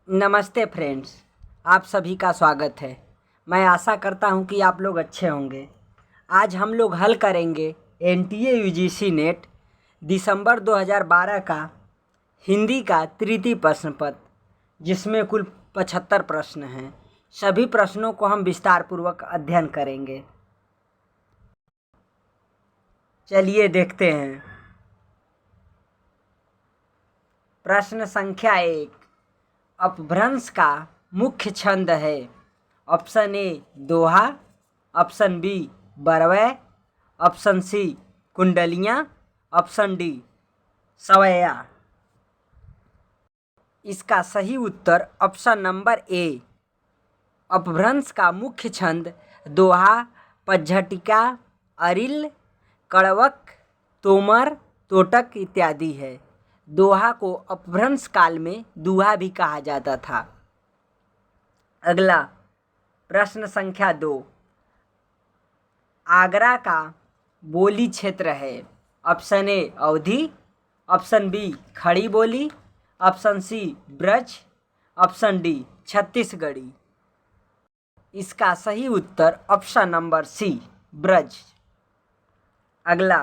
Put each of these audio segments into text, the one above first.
नमस्ते फ्रेंड्स, आप सभी का स्वागत है। मैं आशा करता हूं कि आप लोग अच्छे होंगे। आज हम लोग हल करेंगे एनटीए यूजीसी नेट दिसंबर 2012 का हिंदी का तृतीय प्रश्न पत्र, जिसमें कुल 75 प्रश्न हैं। सभी प्रश्नों को हम विस्तार पूर्वक अध्ययन करेंगे। चलिए देखते हैं। प्रश्न संख्या 1, अपभ्रंश का मुख्य छंद है। ऑप्शन ए दोहा, ऑप्शन बी बरवै, ऑप्शन सी कुंडलियाँ, ऑप्शन डी सवैया। इसका सही उत्तर ऑप्शन नंबर ए, अपभ्रंश का मुख्य छंद दोहा, पज्झटिका, अरिल, कड़वक, तोमर, तोटक इत्यादि है। दोहा को अपभ्रंश काल में दूहा भी कहा जाता था। अगला प्रश्न संख्या 2, आगरा का बोली क्षेत्र है। Option A Awadhi, option B Khadi Boli, option C Braj, option D Chhattisgarhi. इसका सही उत्तर ऑप्शन नंबर सी ब्रज। अगला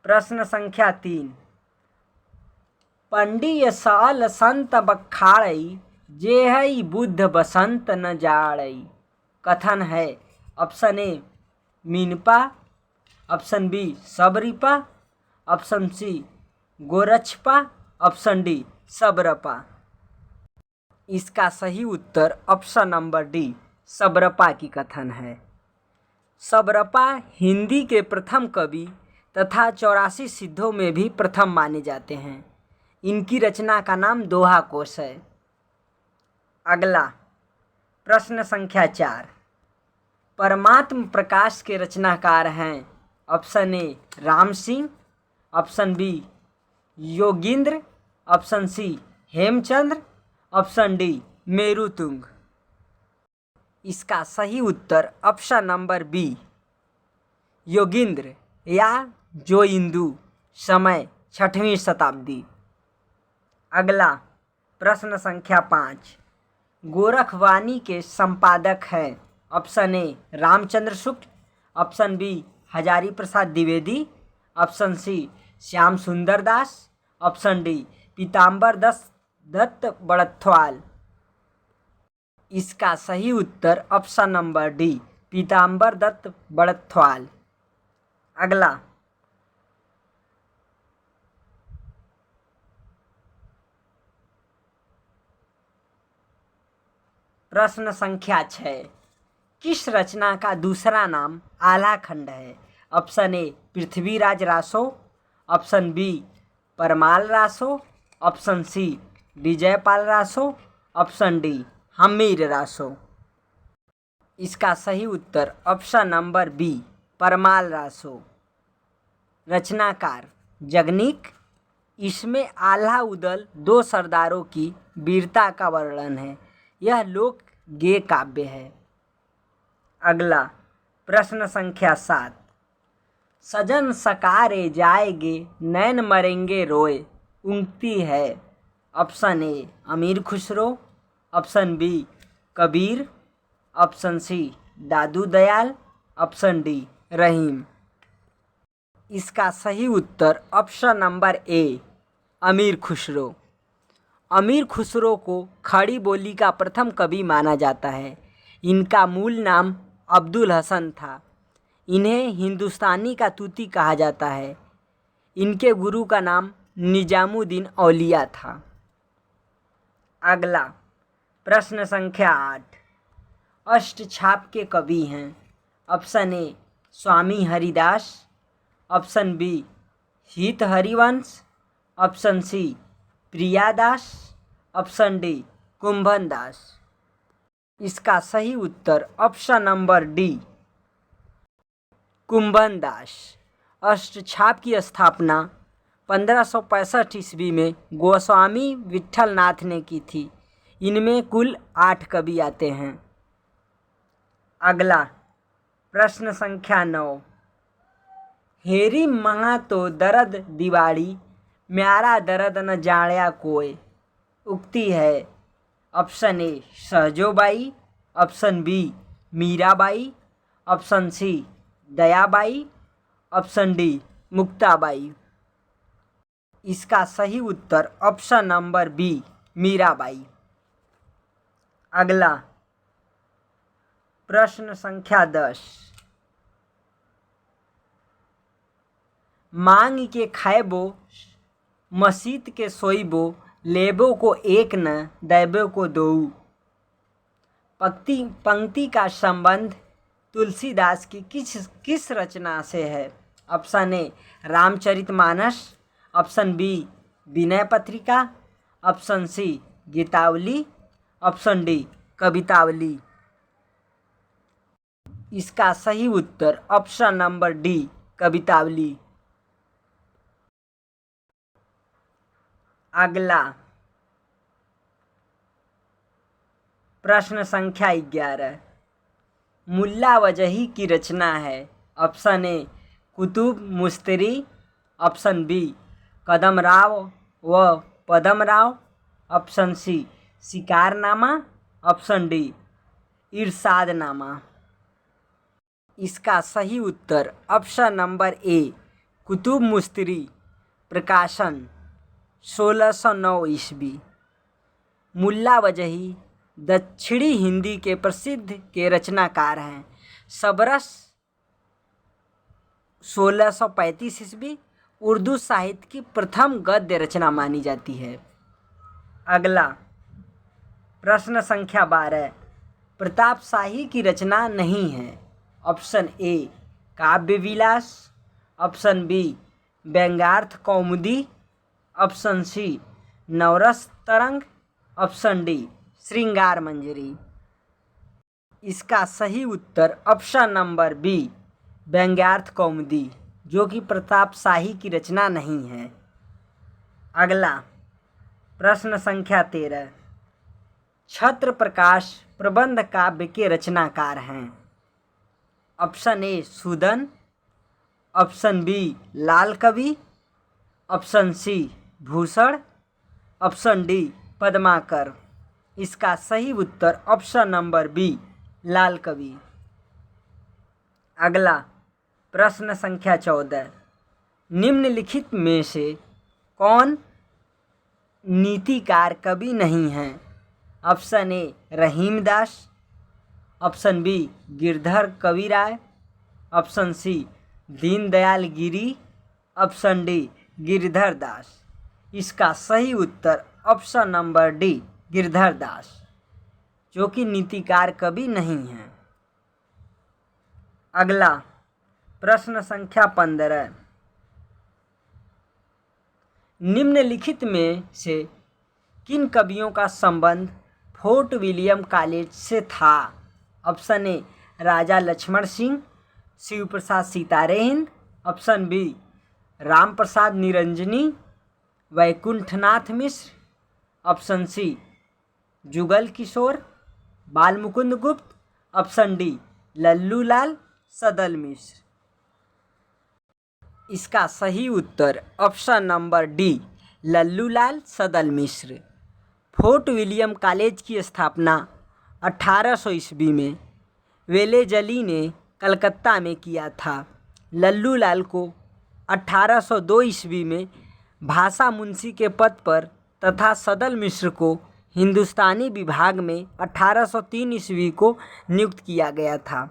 प्रश्न संख्या 3, पंडिय साल संत बखाड़ई, जेहई बुद्ध बसंत न जाड़ई। कथन है। Option A Meenapa, option B Sabaripa, option C Gorachhapa, option D Sabarpa. इसका सही उत्तर ऑप्शन नंबर डी सबरपा की कथन है। सबरपा हिंदी के प्रथम कवि तथा 84 सिद्धों में भी प्रथम माने जाते हैं। इनकी रचना का नाम दोहा कोश है। अगला प्रश्न संख्या 4, परमात्म प्रकाश के रचनाकार हैं। Option A Ram Singh, option B Yogindra, option C Hemchandra, option D Merutunga. इसका सही उत्तर ऑप्शन नंबर बी योगींद्र या जोइंदु, समय 6वीं शताब्दी। अगला प्रश्न संख्या 5, गोरखवाणी के संपादक हैं। Option A Ramchandra Shukla, option B Hazari Prasad Dwivedi, option C Shyam Sundar Das, option D Pitambar Dutt Barthwal. इसका सही उत्तर option number D Pitambar Dutt Barthwal. अगला प्रश्न संख्या 6, किस रचना का दूसरा नाम आला खंड है। Option A Prithviraj Raso, option B Parmal Raso, option C Vijaypal Raso, option D Hammir Raso. इसका सही उत्तर option number B Parmal Raso. रचनाकार जगनीक। इसमें आल्हा उदल 2 सरदारों की वीरता का वर्णन है। यह लोक गेय काव्य है। अगला प्रश्न संख्या 7, सजन सकारे जाएंगे नैन मरेंगे रोए, उगती है। Option A Amir Khusro, option B Kabir, option C Dadu Dayal, option D Rahim. इसका सही उत्तर ऑप्शन नंबर ए अमीर खुसरो। अमीर खुसरो को खड़ी बोली का प्रथम कवि माना जाता है। इनका मूल नाम अब्दुल हसन था। इन्हें हिंदुस्तानी का तूती कहा जाता है। इनके गुरु का नाम निजामुद्दीन औलिया था। अगला प्रश्न संख्या 8, अष्टछाप के कवि हैं। Option A Swami Haridas, option B Hit Harivansh, option C Priyadas, option D Kumbhan Das. इसका सही उत्तर option number D Kumbhan Das. Ashtachhap की स्थापना 1565 ईस्वी में गोस्वामी विट्ठलनाथ ने की थी। इनमें कुल 8 कवि आते हैं। अगला प्रश्न संख्या 9, हेरी महा तो दर्द दिवाड़ी, म्यारा दर्द न जाण्या कोय, उक्ति है। Option A Sahjobai, option B Mirabai, option C Dayabai, option D Muktabai. इसका सही उत्तर ऑप्शन नंबर बी मीराबाई। अगला प्रश्न संख्या 10। मांग के खाएबो, मसीत के सोईबो, लेबो को एक न दैबो को दो। पंक्ति का संबंध तुलसीदास की किस रचना से है? Option A Ramcharitmanas, option B Vinay Patrika, option C Gitavali, option D Kavitavali. इसका सही उत्तर ऑप्शन नंबर डी कवितावली। अगला प्रश्न संख्या 11। मुल्ला वजही की रचना है? Option A Qutub Mushtari, option B Kadamrao व Padamrao, option C Shikarnama, option D Irshadnama. इसका सही उत्तर option number A Qutub Mushtari, प्रकाशन 1609 ईस्वी। मुल्ला वजही दक्षिणी हिंदी के प्रसिद्ध के रचनाकार हैं। सबरस 1635 ईस्वी उर्दू साहित्य की प्रथम गद्य रचना मानी जाती है। अगला प्रश्न संख्या 12। प्रताप शाही की रचना नहीं है? ऑप्शन ए काव्य विलास, ऑप्शन बी व्यंग्यार्थ कौमुदी, ऑप्शन सी नवरस तरंग, ऑप्शन डी श्रृंगार मंजरी। इसका सही उत्तर ऑप्शन नंबर बी व्यंग्यार्थ कौमुदी, जो कि प्रताप शाही की रचना नहीं है। अगला प्रश्न संख्या 13। छत्र प्रकाश प्रबंध काव्य के रचनाकार हैं? Option A Sudan, option B Lal Kavi, option C Bhushan, option D Padmakar. इसका सही उत्तर option number B Lal Kavi. अगला प्रश्न संख्या 14। निम्नलिखित में से कौन नीतिकार कवि नहीं है? Option A Rahimdas, option B Giridhar Kavirai, option C Deendayal Giri, option D Giridhar Das. इसका सही उत्तर option number D Giridhar Das, जो कि नीतिकार कवि नहीं हैं। अगला प्रश्न संख्या 15। निम्नलिखित में से किन कवियों का संबंध फोर्ट विलियम कॉलेज से था? ऑप्शन ए राजा लक्ष्मण सिंह, शिव प्रसाद सितारे हिंद, ऑप्शन बी राम प्रसाद निरंजनी, वैकुंठनाथ मिश्र, ऑप्शन सी जुगल किशोर, बाल मुकुंद गुप्त, ऑप्शन डी लल्लू लाल सदल मिश्र। इसका सही उत्तर ऑप्शन नंबर डी लल्लू लाल सदल मिश्र। फोर्ट विलियम कॉलेज की स्थापना 1800 ईस्वी में वेलेजली ने कलकत्ता में किया था। लल्लू लाल को 1802 ईस्वी में भाषा मुंशी के पद पर तथा सदल मिश्र को हिंदुस्तानी विभाग में 1803 ईस्वी को नियुक्त किया गया था।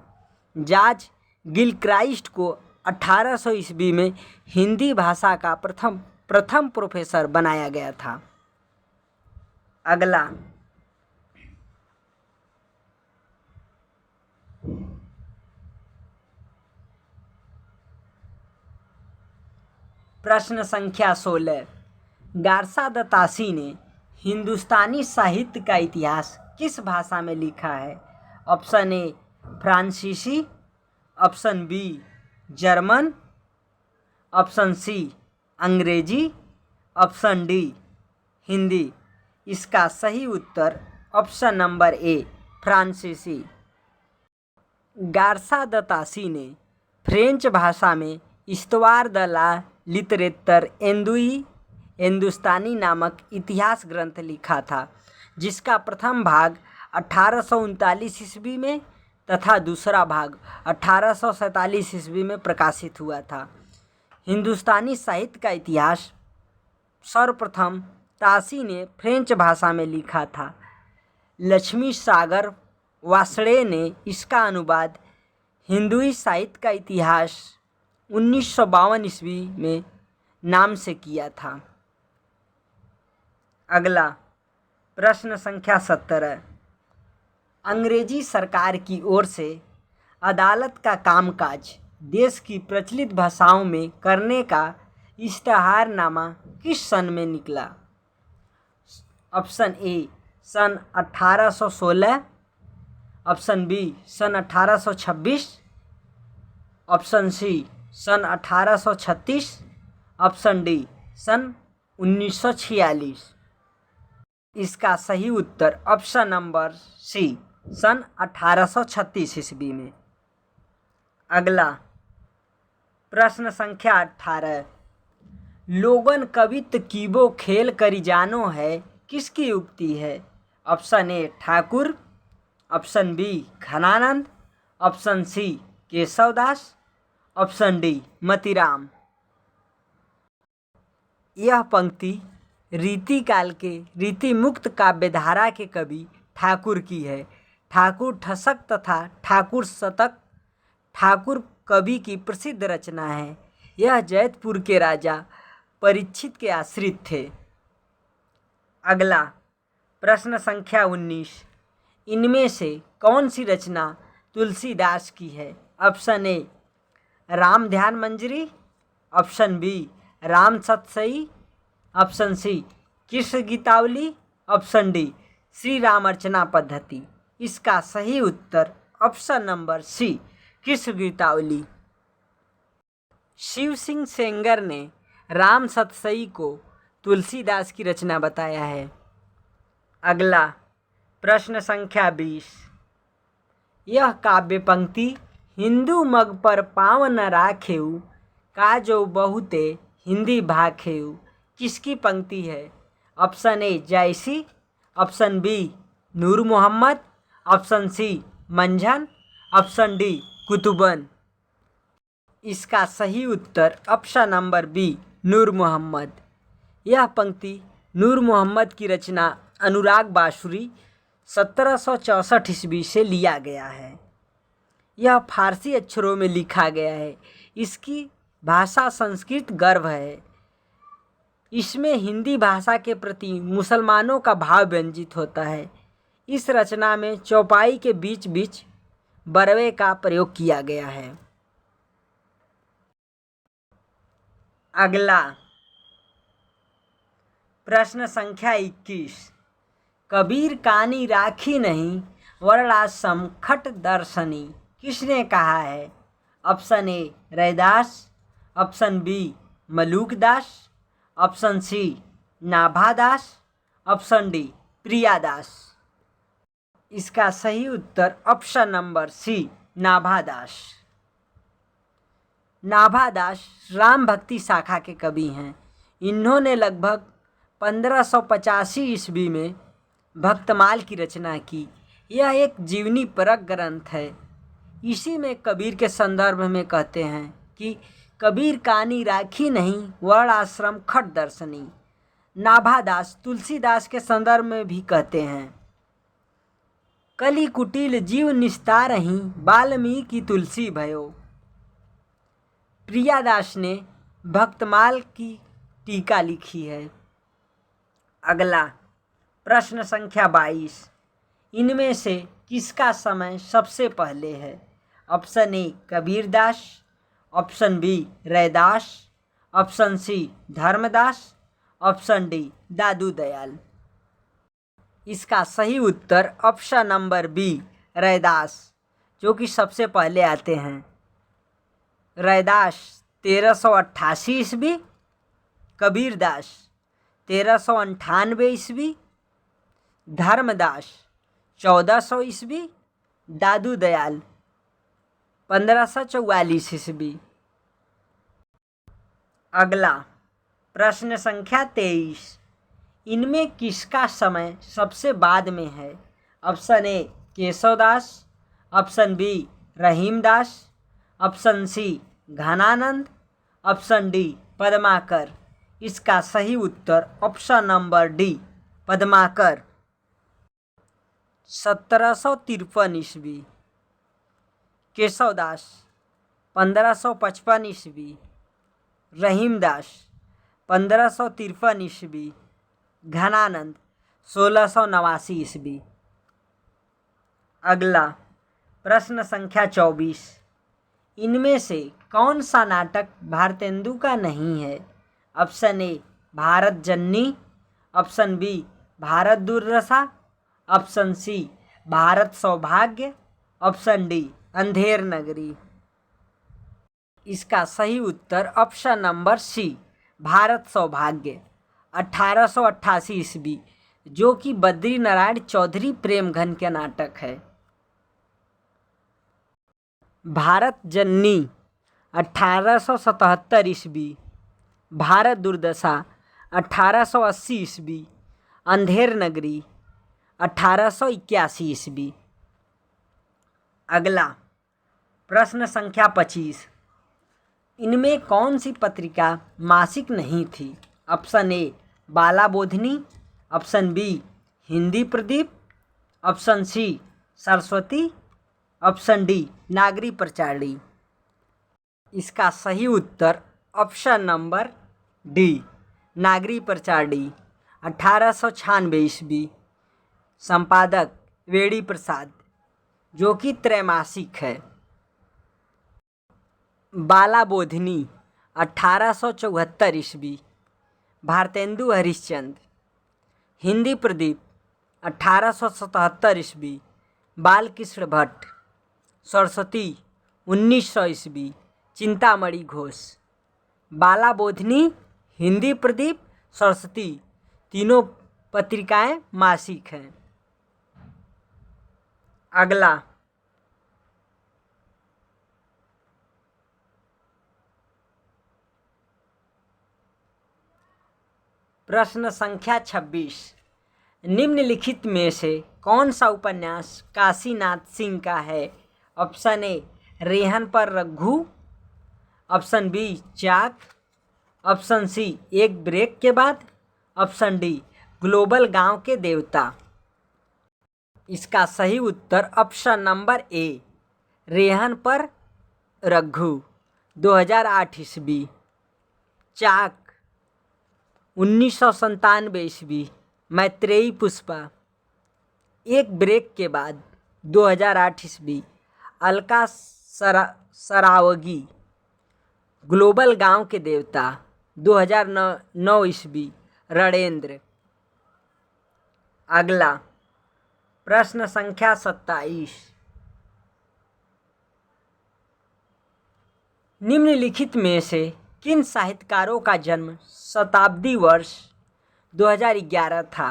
जॉर्ज गिलक्राइस्ट को 1800 ईस्वी में हिंदी भाषा का प्रथम प्रोफेसर बनाया गया था। अगला प्रश्न संख्या 16। गारसा दत्तासी ने हिंदुस्तानी साहित्य का इतिहास किस भाषा में लिखा है? ऑप्शन ए फ्रांसीसी, option B German, option C Angrezi, option D Hindi. इसका सही उत्तर ऑप्शन नंबर ए फ्रांसीसी। गारसा दत्तासी ने फ्रेंच भाषा में इस्तवार द ला लिटरेचर एंदुई हिंदुस्तानी नामक इतिहास ग्रंथ लिखा था, जिसका प्रथम भाग 1839 ईस्वी में तथा दूसरा भाग 1847 ईस्वी में प्रकाशित हुआ था। हिंदुस्तानी साहित्य का इतिहास सर्वप्रथम ताशी ने फ्रेंच भाषा में लिखा था। लक्ष्मी सागर वासड़े ने इसका अनुवाद हिंदुई साहित्य का इतिहास 1952 ईस्वी में नाम से किया था। अगला प्रश्न संख्या 17। अंग्रेजी सरकार की ओर से अदालत का कामकाज देश की प्रचलित भाषाओं में करने का इश्तहारनामा किस सन में निकला? ऑप्शन ए सन 1816, ऑप्शन बी सन 1826, ऑप्शन सी सन 1836, ऑप्शन डी सन 1946। इसका सही उत्तर ऑप्शन नंबर सी सन 1836 ईस्वी में। अगला प्रश्न संख्या 18। लोगन कवित कीबो खेल करी जानो है किसकी उक्ति है? Option A Thakur, option B Ghananand, option C Keshavdas, option D Matiram. यह पंक्ति रीति काल के रीति मुक्त काव्यधारा के कवि ठाकुर की है। ठाकुर ठसक तथा ठाकुर शतक ठाकुर कवि की प्रसिद्ध रचना है। यह जैतपुर के राजा परीक्षित के आश्रित थे। अगला प्रश्न संख्या 19। इनमें से कौन सी रचना तुलसीदास की है? Option A Ram Dhyan Manjari, option B Ram Satsai, option C Krishna Gitavali, option D Shri Ram Archana Paddhati. इसका सही उत्तर option number C Krishna Gitavali. Shiv Singh Sengar ने राम सतसई को तुलसीदास की रचना बताया है। अगला प्रश्न संख्या 20। यह काव्य पंक्ति हिंदू मग पर पाँव न राखेऊ का जो बहुते हिंदी भाखेऊ किसकी पंक्ति है? Option A Jayasi, option B Noor Mohammad, option C Manjhan, option D Kutuban. इसका सही उत्तर option number B Noor Mohammad. यह पंक्ति नूर मोहम्मद की रचना अनुराग बांसुरी 1764 ईस्वी से लिया गया है। यह फारसी अक्षरों में लिखा गया है। इसकी भाषा संस्कृत गर्भ है। इसमें हिंदी भाषा के प्रति मुसलमानों का भाव व्यंजित होता है। इस रचना में चौपाई के बीच बीच बरवे का प्रयोग किया गया है। अगला प्रश्न संख्या 21। कबीर कानी राखी नहीं वर्णाश्रम खट दर्शनी किसने कहा है? Option A Raidas, option B Malukdas, option C Nabhadas, option D Priyadas. इसका सही उत्तर option number C Nabhadas. Nabhadas Ram भक्ति शाखा के कवि हैं। इन्होंने लगभग 1585 ईस्वी में भक्तमाल की रचना की। यह एक जीवनी परक ग्रंथ है। इसी में कबीर के संदर्भ में कहते हैं कि कबीर कानी राखी नहीं वर्ण आश्रम खट दर्शनी। नाभादास तुलसीदास के संदर्भ में भी कहते हैं कली कुटिल जीव निस्तार रही वाल्मीकि तुलसी भयो। प्रियादास ने भक्तमाल की टीका लिखी है। अगला प्रश्न संख्या 22। इनमें से किसका समय सबसे पहले है? Option A Kabirdas, option B Raidas, option C Dharmdas, option D Dadu Dayal. इसका सही उत्तर ऑप्शन नंबर बी रैदास, जो कि सबसे पहले आते हैं। रैदास 1388 ईस्वी, कबीरदास 1398 ईस्वी, धर्मदास 1400 ईस्वी, दादू दयाल 1544 ईस्वी। अगला प्रश्न संख्या 23, इनमें किसका समय सबसे बाद में है? Option A Keshavdas, option B Rahimdas, option C Ghananand, option D Padmakar. इसका सही उत्तर ऑप्शन नंबर डी पद्माकर। 1753 ईस्वी केशवदास, 1555 ईस्वी रहीमदास, 1553 ईस्वी घनानंद, 1689 ईस्वी। अगला प्रश्न संख्या 24, इनमें से कौन सा नाटक भारतेंदु का नहीं है? Option A Bharat Janani, option B Bharat Durdasha, option सी भारत सौभाग्य, ऑप्शन डी अंधेर नगरी। इसका सही उत्तर ऑप्शन नंबर सी भारत सौभाग्य, 1888 ईस्वी, जो कि बद्री नारायण चौधरी प्रेमघन के नाटक है। भारत जननी 1877 ईस्वी, भारत दुर्दशा 1880 ईस्वी, अंधेर नगरी 1881 ईस्वी। अगला प्रश्न संख्या 25, इनमें कौन सी पत्रिका मासिक नहीं थी? Option A Bala Bodhini, option B Hindi Pradeep, option C Saraswati, option D Nagari Pracharini. इसका सही उत्तर option number D Nagari Pracharini, 1896 ईस्वी, संपादक वेड़ी प्रसाद, जो कि त्रैमासिक है। बाला बोधिनी 1874 ईस्वी, भारतेंदु हरिश्चंद्र। हिंदी प्रदीप 1877 ईस्वी, बालकृष्ण भट्ट। सरस्वती 1900 ईस्वी, चिंतामणि घोष। बाला बोधिनी, हिंदी प्रदीप, सरस्वती तीनों पत्रिकाएं मासिक हैं। अगला प्रश्न संख्या 26, निम्नलिखित में से कौन सा उपन्यास काशीनाथ सिंह का है? ऑप्शन ए रेहन पर रघु, ऑप्शन बी चाक, ऑप्शन सी एक ब्रेक के बाद, ऑप्शन डी ग्लोबल गांव के देवता। इसका सही उत्तर ऑप्शन नंबर ए रेहन पर रघु, 2008 ईस्वी। चाक 1997 ईस्वी, मैत्रेयी पुष्पा। एक ब्रेक के बाद 2008 ईस्वी, अलका सरावगी, ग्लोबल गांव के देवता। 2009 ईस्वी, रणेंद्र। अगला प्रश्न संख्या 27, निम्नलिखित में से किन साहित्यकारों का जन्म शताब्दी वर्ष 2011 था?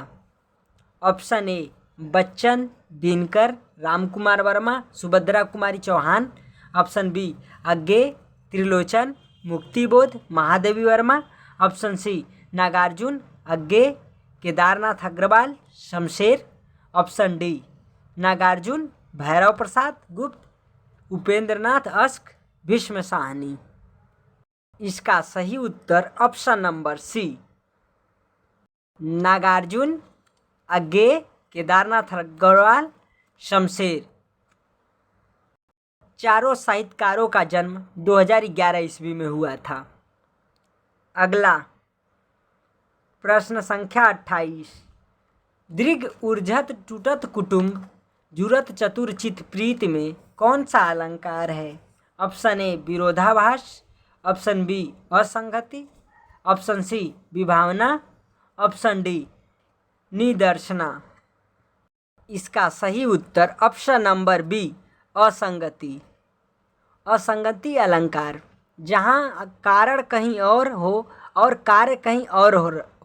Option A Bachchan, Dinkar, Ramkumar Verma, Subhadra Kumari Chauhan, option B Agyeya, Trilochan, Muktibodh, Mahadevi Verma, option C Nagarjun, Agyeya, Kedarnath Agrawal, Shamsher, option D Nagarjun, Bhairav Prasad Gupta, Upendranath Ashk, Bhisham Sahni. इसका सही उत्तर option number C Nagarjun, Agyeya, Kedarnath Agrawal, Shamsher. चारों साहित्यकारों का जन्म 2011 ईस्वी में हुआ था। अगला प्रश्न संख्या 28, दृग ऊर्जत टूटत कुटुंब जुरत चतुर चित प्रीत में कौन सा अलंकार है? ऑप्शन ए विरोधाभास, ऑप्शन बी असंगति, ऑप्शन सी विभावना, ऑप्शन डी निदर्शना। इसका सही उत्तर ऑप्शन नंबर बी असंगति। असंगति अलंकार, जहाँ कारण कहीं और हो और कार्य कहीं और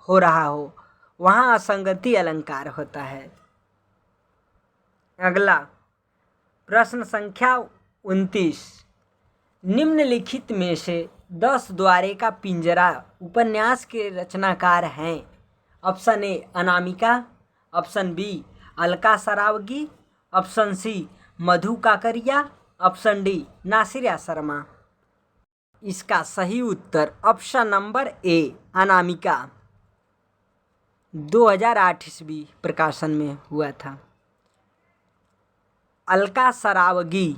हो रहा हो, वहाँ असंगति अलंकार होता है। अगला प्रश्न संख्या 29, निम्नलिखित में से 10 द्वारे का पिंजरा उपन्यास के रचनाकार हैं? Option A Anamika, option B Alka Saraogi, option C Madhu Kankaria, option D Nasira Sharma. इसका सही उत्तर ऑप्शन नंबर ए अनामिका 2008 ईस्वी प्रकाशन में हुआ था। अलका सरावगी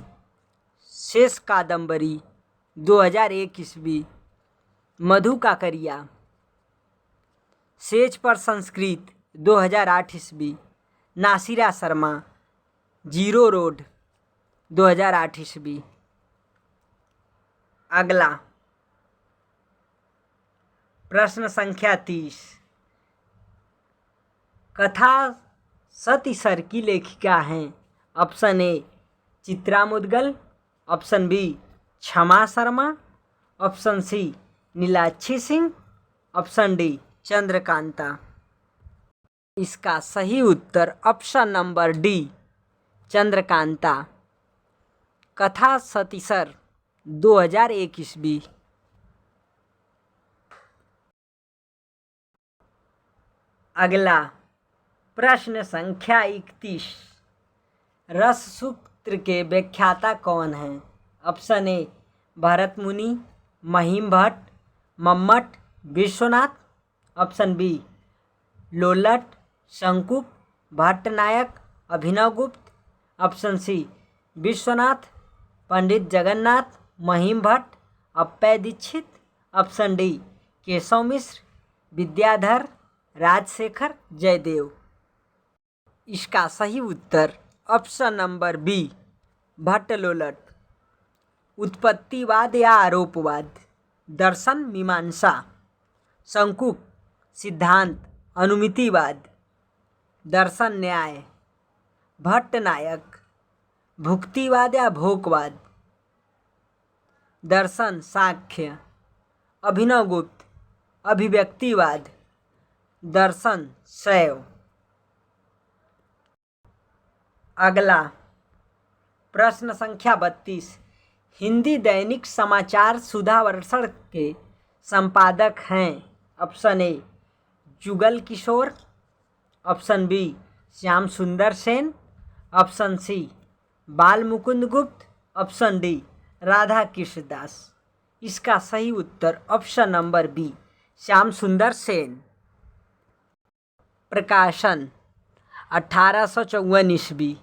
शेष कादम्बरी 2001 ईस्वी। मधु काकरिया सेज पर संस्कृत 2008 ईस्वी। नासिरा शर्मा जीरो रोड 2008 ईस्वी। अगला प्रश्न संख्या 30। कथा सतीसर की लेखिका हैं? Option A Chitra Mudgal, option B Kshama Sharma, option C Neelakshi Singh, option D Chandrakanta. इसका सही उत्तर option number D Chandrakanta. Katha Satisar 2001 ईस्वी। अगला प्रश्न संख्या 31। रस सूत्र के व्याख्याता कौन हैं? Option A Bharat Muni, Mahim Bhatt, Mammata, Vishwanath, option B Lollata, Shankuka, Bhattanayaka, Abhinavagupta, option C Vishwanath, Pandit Jagannath, Mahim Bhatt, Appayya Dikshit, option D Keshav Mishra, Vidyadhar, Rajshekhar, Jaidev. इसका सही उत्तर ऑप्शन नंबर बी भट्टलोलट। उत्पत्तिवाद या आरोपवाद, दर्शन मीमांसा, शंकुक सिद्धांत, अनुमितिवाद, दर्शन न्याय, भट्टनायक भुक्तिवाद या भोगवाद, दर्शन सांख्य, अभिनवगुप्त अभिव्यक्तिवाद, दर्शन शैव। अगला प्रश्न संख्या 32। हिंदी दैनिक समाचार सुधावर्षण के संपादक हैं? Option A Jugal Kishore, option B Shyam Sundar Sen, option C Bal Mukund Gupt, option D Radha Krishna Das. इसका सही उत्तर option number B Shyam Sundar Sen. प्रकाशन 1854 ईस्वी,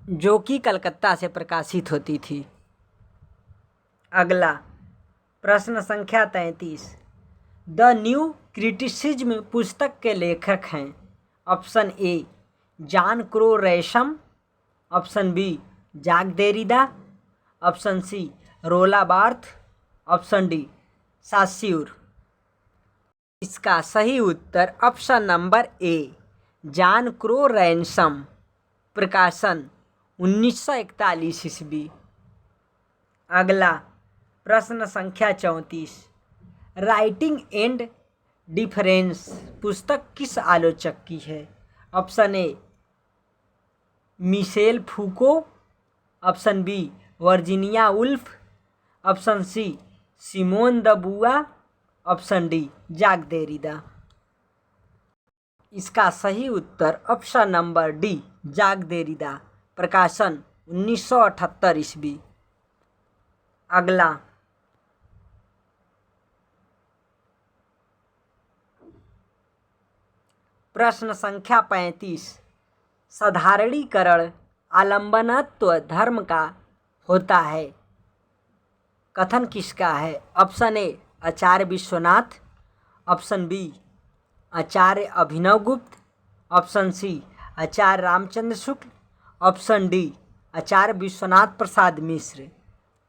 जो कि कलकत्ता से प्रकाशित होती थी। अगला प्रश्न संख्या 33। द न्यू क्रिटिसिज्म पुस्तक के लेखक हैं? Option A John Crowe Ransom, option B Jacques Derrida, option C रोला बार्थ, ऑप्शन डी सास्यूर। इसका सही उत्तर option number A John Crowe Ransom. प्रकाशन 1941 ईस्वी। अगला प्रश्न संख्या 34। राइटिंग एंड डिफरेंस पुस्तक किस आलोचक की है? Option A Michel Foucault, option B Virginia Woolf, option C Simone de Beauvoir, option D Jacques Derrida. इसका सही उत्तर ऑप्शन नंबर डी जाक देरिदा। प्रकाशन 1978 ईस्वी। अगला प्रश्न संख्या 35। साधारणीकरण आलंबनत्व धर्म का होता है? कथन किसका है? Option A Acharya Vishwanath, option B Acharya Abhinavagupta, option C Acharya Ramchandra Shukla, option D Acharya Vishwanath Prasad Mishra.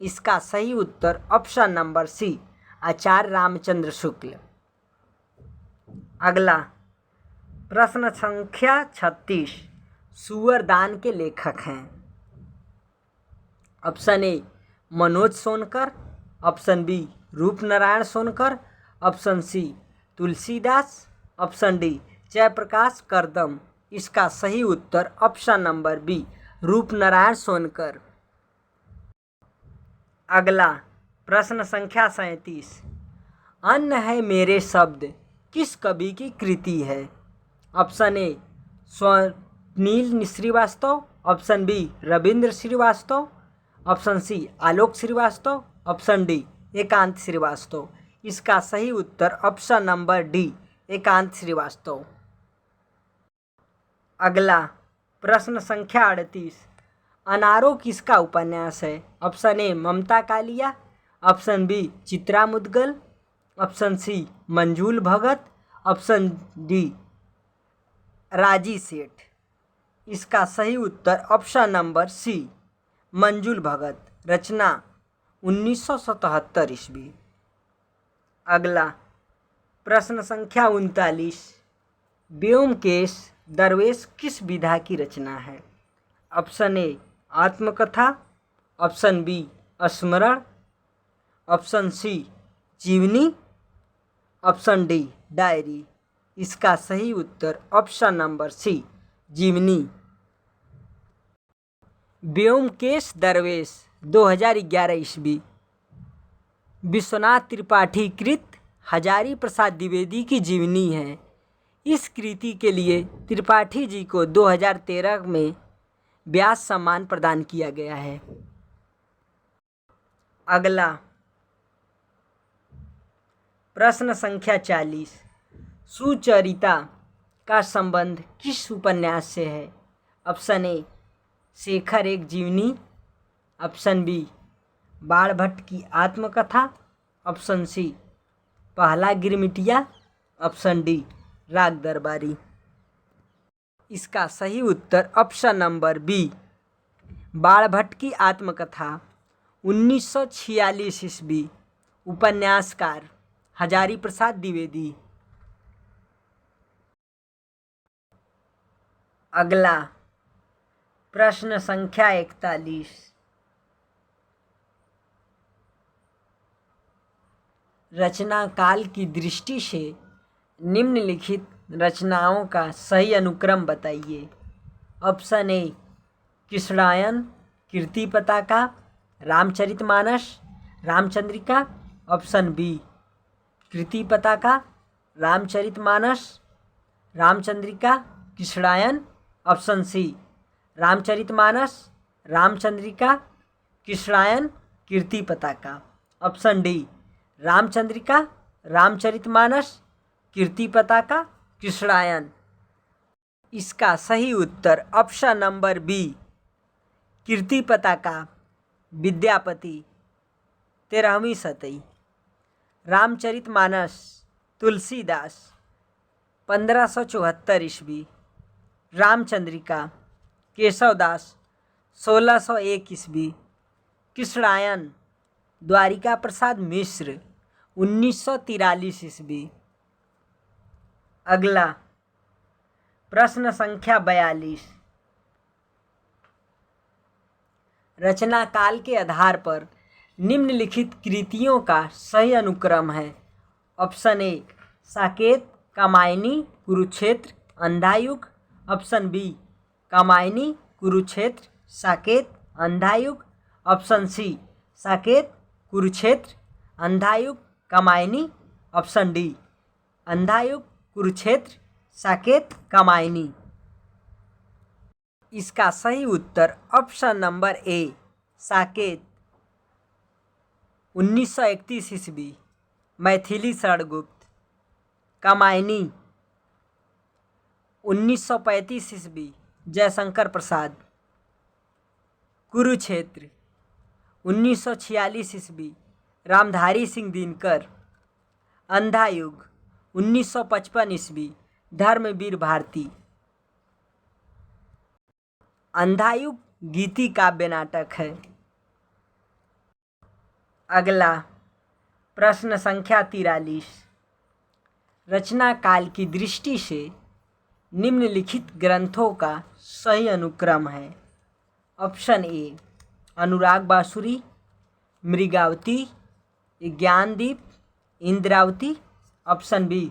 इसका सही उत्तर option number C Acharya Ramchandra Shukla. अगला प्रश्न संख्या 36। सुअरदान के लेखक हैं? Option A Manoj Sonkar, option B Roopnarayan Sonkar, option C Tulsidas, option D Jayprakash Kardam. इसका सही उत्तर option number B Roopnarayan Sonkar. अगला प्रश्न संख्या 37। अन्न है मेरे शब्द किस कवि की कृति है? Option A Swapnil Shrivastava, option B Ravindra Shrivastava, option C Alok Shrivastava, option D Ekant Shrivastava. इसका सही उत्तर option number D Ekant Srivastava. अगला प्रश्न संख्या 38। अनारो किसका उपन्यास है? Option A Mamta Kalia, option B Chitra Mudgal, option C Manjul Bhagat, option D Raji Seth. इसका सही उत्तर ऑप्शन नंबर सी मंजूल भगत, रचना 1977 ईस्वी। अगला प्रश्न संख्या 39। व्योमकेश दरवेश किस विधा की रचना है? ऑप्शन ए आत्मकथा, ऑप्शन बी स्मरण, ऑप्शन सी जीवनी, ऑप्शन डी डायरी। इसका सही उत्तर ऑप्शन नंबर सी जीवनी। व्योमकेश दरवेश 2011 ईस्वी विश्वनाथ त्रिपाठी कृत हजारी प्रसाद द्विवेदी की जीवनी है। इस कृति के लिए त्रिपाठी जी को 2013 में व्यास सम्मान प्रदान किया गया है। अगला प्रश्न संख्या 40। सुचरिता का संबंध किस उपन्यास से है? ऑप्शन ए शेखर एक जीवनी, ऑप्शन बी बाणभट्ट की आत्मकथा, ऑप्शन सी पहला गिरमिटिया, ऑप्शन डी राग दरबारी। इसका सही उत्तर ऑप्शन नंबर बी बाणभट्ट की आत्मकथा 1946 ईस्वी, उपन्यासकार हजारी प्रसाद द्विवेदी। अगला प्रश्न संख्या 41। रचना काल की दृष्टि से निम्नलिखित रचनाओं का सही अनुक्रम बताइए। ऑप्शन ए कृष्णायन, कीर्ति पताका, रामचरितमानस, रामचंद्रिका, ऑप्शन बी कीर्ति पताका, रामचरितमानस, रामचंद्रिका, कृष्णायन, ऑप्शन सी रामचरितमानस, रामचंद्रिका, कृष्णायन, कीर्ति पताका, ऑप्शन डी रामचंद्रिका, रामचरितमानस, कीर्ति पताका, कृष्णायन। इसका सही उत्तर ऑप्शन नंबर बी कीर्ति पताका, विद्यापति 13वीं शती, रामचरितमानस तुलसीदास 1574 ईस्वी, रामचंद्रिका केशवदास 1601 ईस्वी, कृष्णायन द्वारिका प्रसाद मिश्र 1943 ईस्वी। अगला प्रश्न संख्या 42। रचना काल के आधार पर निम्नलिखित कृतियों का सही अनुक्रम है। Option A Saket, Kamayani, Kurukshetra, Andhayug, option B Kamayani, Kurukshetra, Saket, Andhayug, option C Saket, Kurukshetra, Andhayug, Kamayani, option D Andhayug, Kurukshetra, Saket, Kamayani. इसका सही उत्तर ऑप्शन नंबर ए साकेत 1931 ईस्वी, मैथिली शरणगुप्त, कामायनी 1935 ईस्वी, जयशंकर प्रसाद, कुरुक्षेत्र 1946 ईस्वी, रामधारी सिंह दिनकर, अंधायुग 1955 ईस्वी, धर्मवीर भारती। अंधायुग गीति काव्य नाटक है। अगला प्रश्न संख्या 43। रचना काल की दृष्टि से निम्नलिखित ग्रंथों का सही अनुक्रम है। ऑप्शन ए अनुराग बांसुरी, मृगावती, ज्ञानदीप, इंद्रावती, ऑप्शन बी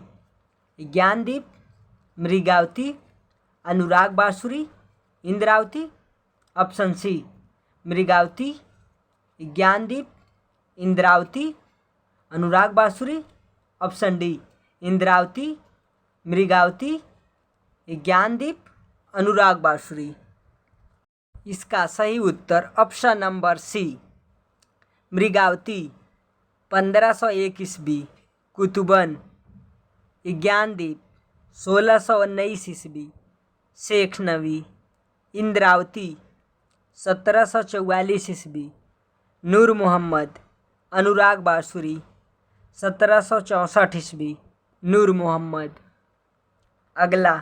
ज्ञानदीप, मृगावती, अनुराग बांसुरी, इंद्रावती, ऑप्शन सी मृगावती, ज्ञानदीप, इंद्रावती, अनुराग बांसुरी। ऑप्शन डी इंद्रावती, मृगावती, ज्ञानदीप, अनुराग बांसुरी। इसका सही उत्तर ऑप्शन नंबर सी मृगावती 1501 ईस्वी, कुतुबन ज्ञानदीप 1619 ईस्वी, शेख नवी, इंद्रावती 1744 ईस्वी, नूर मोहम्मद, अनुराग बांसुरी 1764 ईस्वी, नूर मोहम्मद। अगला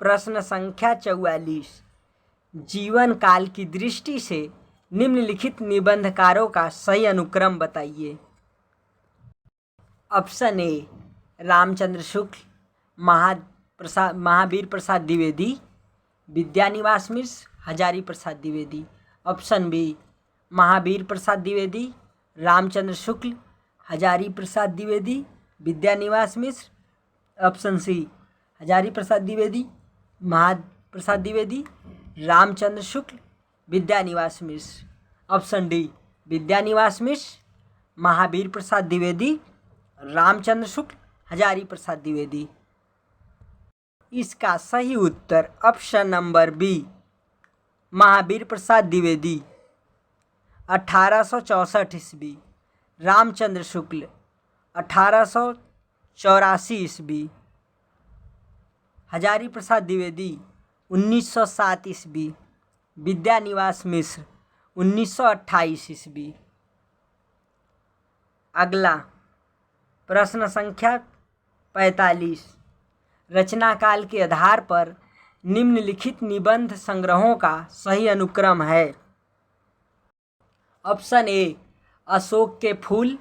प्रश्न संख्या 44। जीवन काल की दृष्टि से निम्नलिखित निबंधकारों का सही अनुक्रम बताइए। Option A Ramchandra Shukla, Mahavir Prasad Dwivedi, Vidyaniwas Mishra, Hazari Prasad Dwivedi. Option B Mahavir Prasad Dwivedi, Ramchandra Shukla, Hazari Prasad Dwivedi, Vidyaniwas Mishra. Option C Hazari Prasad Dwivedi, Mahaprasad Dwivedi, Ramchandra Shukla, Vidyaniwas Mishra. Option D Vidyaniwas Mishra, Mahavir Prasad Dwivedi, Ramchandra Shukla, Hazari Prasad Dwivedi. इसका सही उत्तर option number B Mahavir Prasad Dwivedi 1864 ईस्वी, रामचंद्र शुक्ल 1884 ईस्वी, हजारी प्रसाद द्विवेदी 1907 ईस्वी, विद्यानिवास मिश्र 1928 ईस्वी। अगला प्रश्न संख्या 45। रचना काल के आधार पर निम्नलिखित निबंध संग्रहों का सही अनुक्रम है। ऑप्शन ए अशोक के फूल,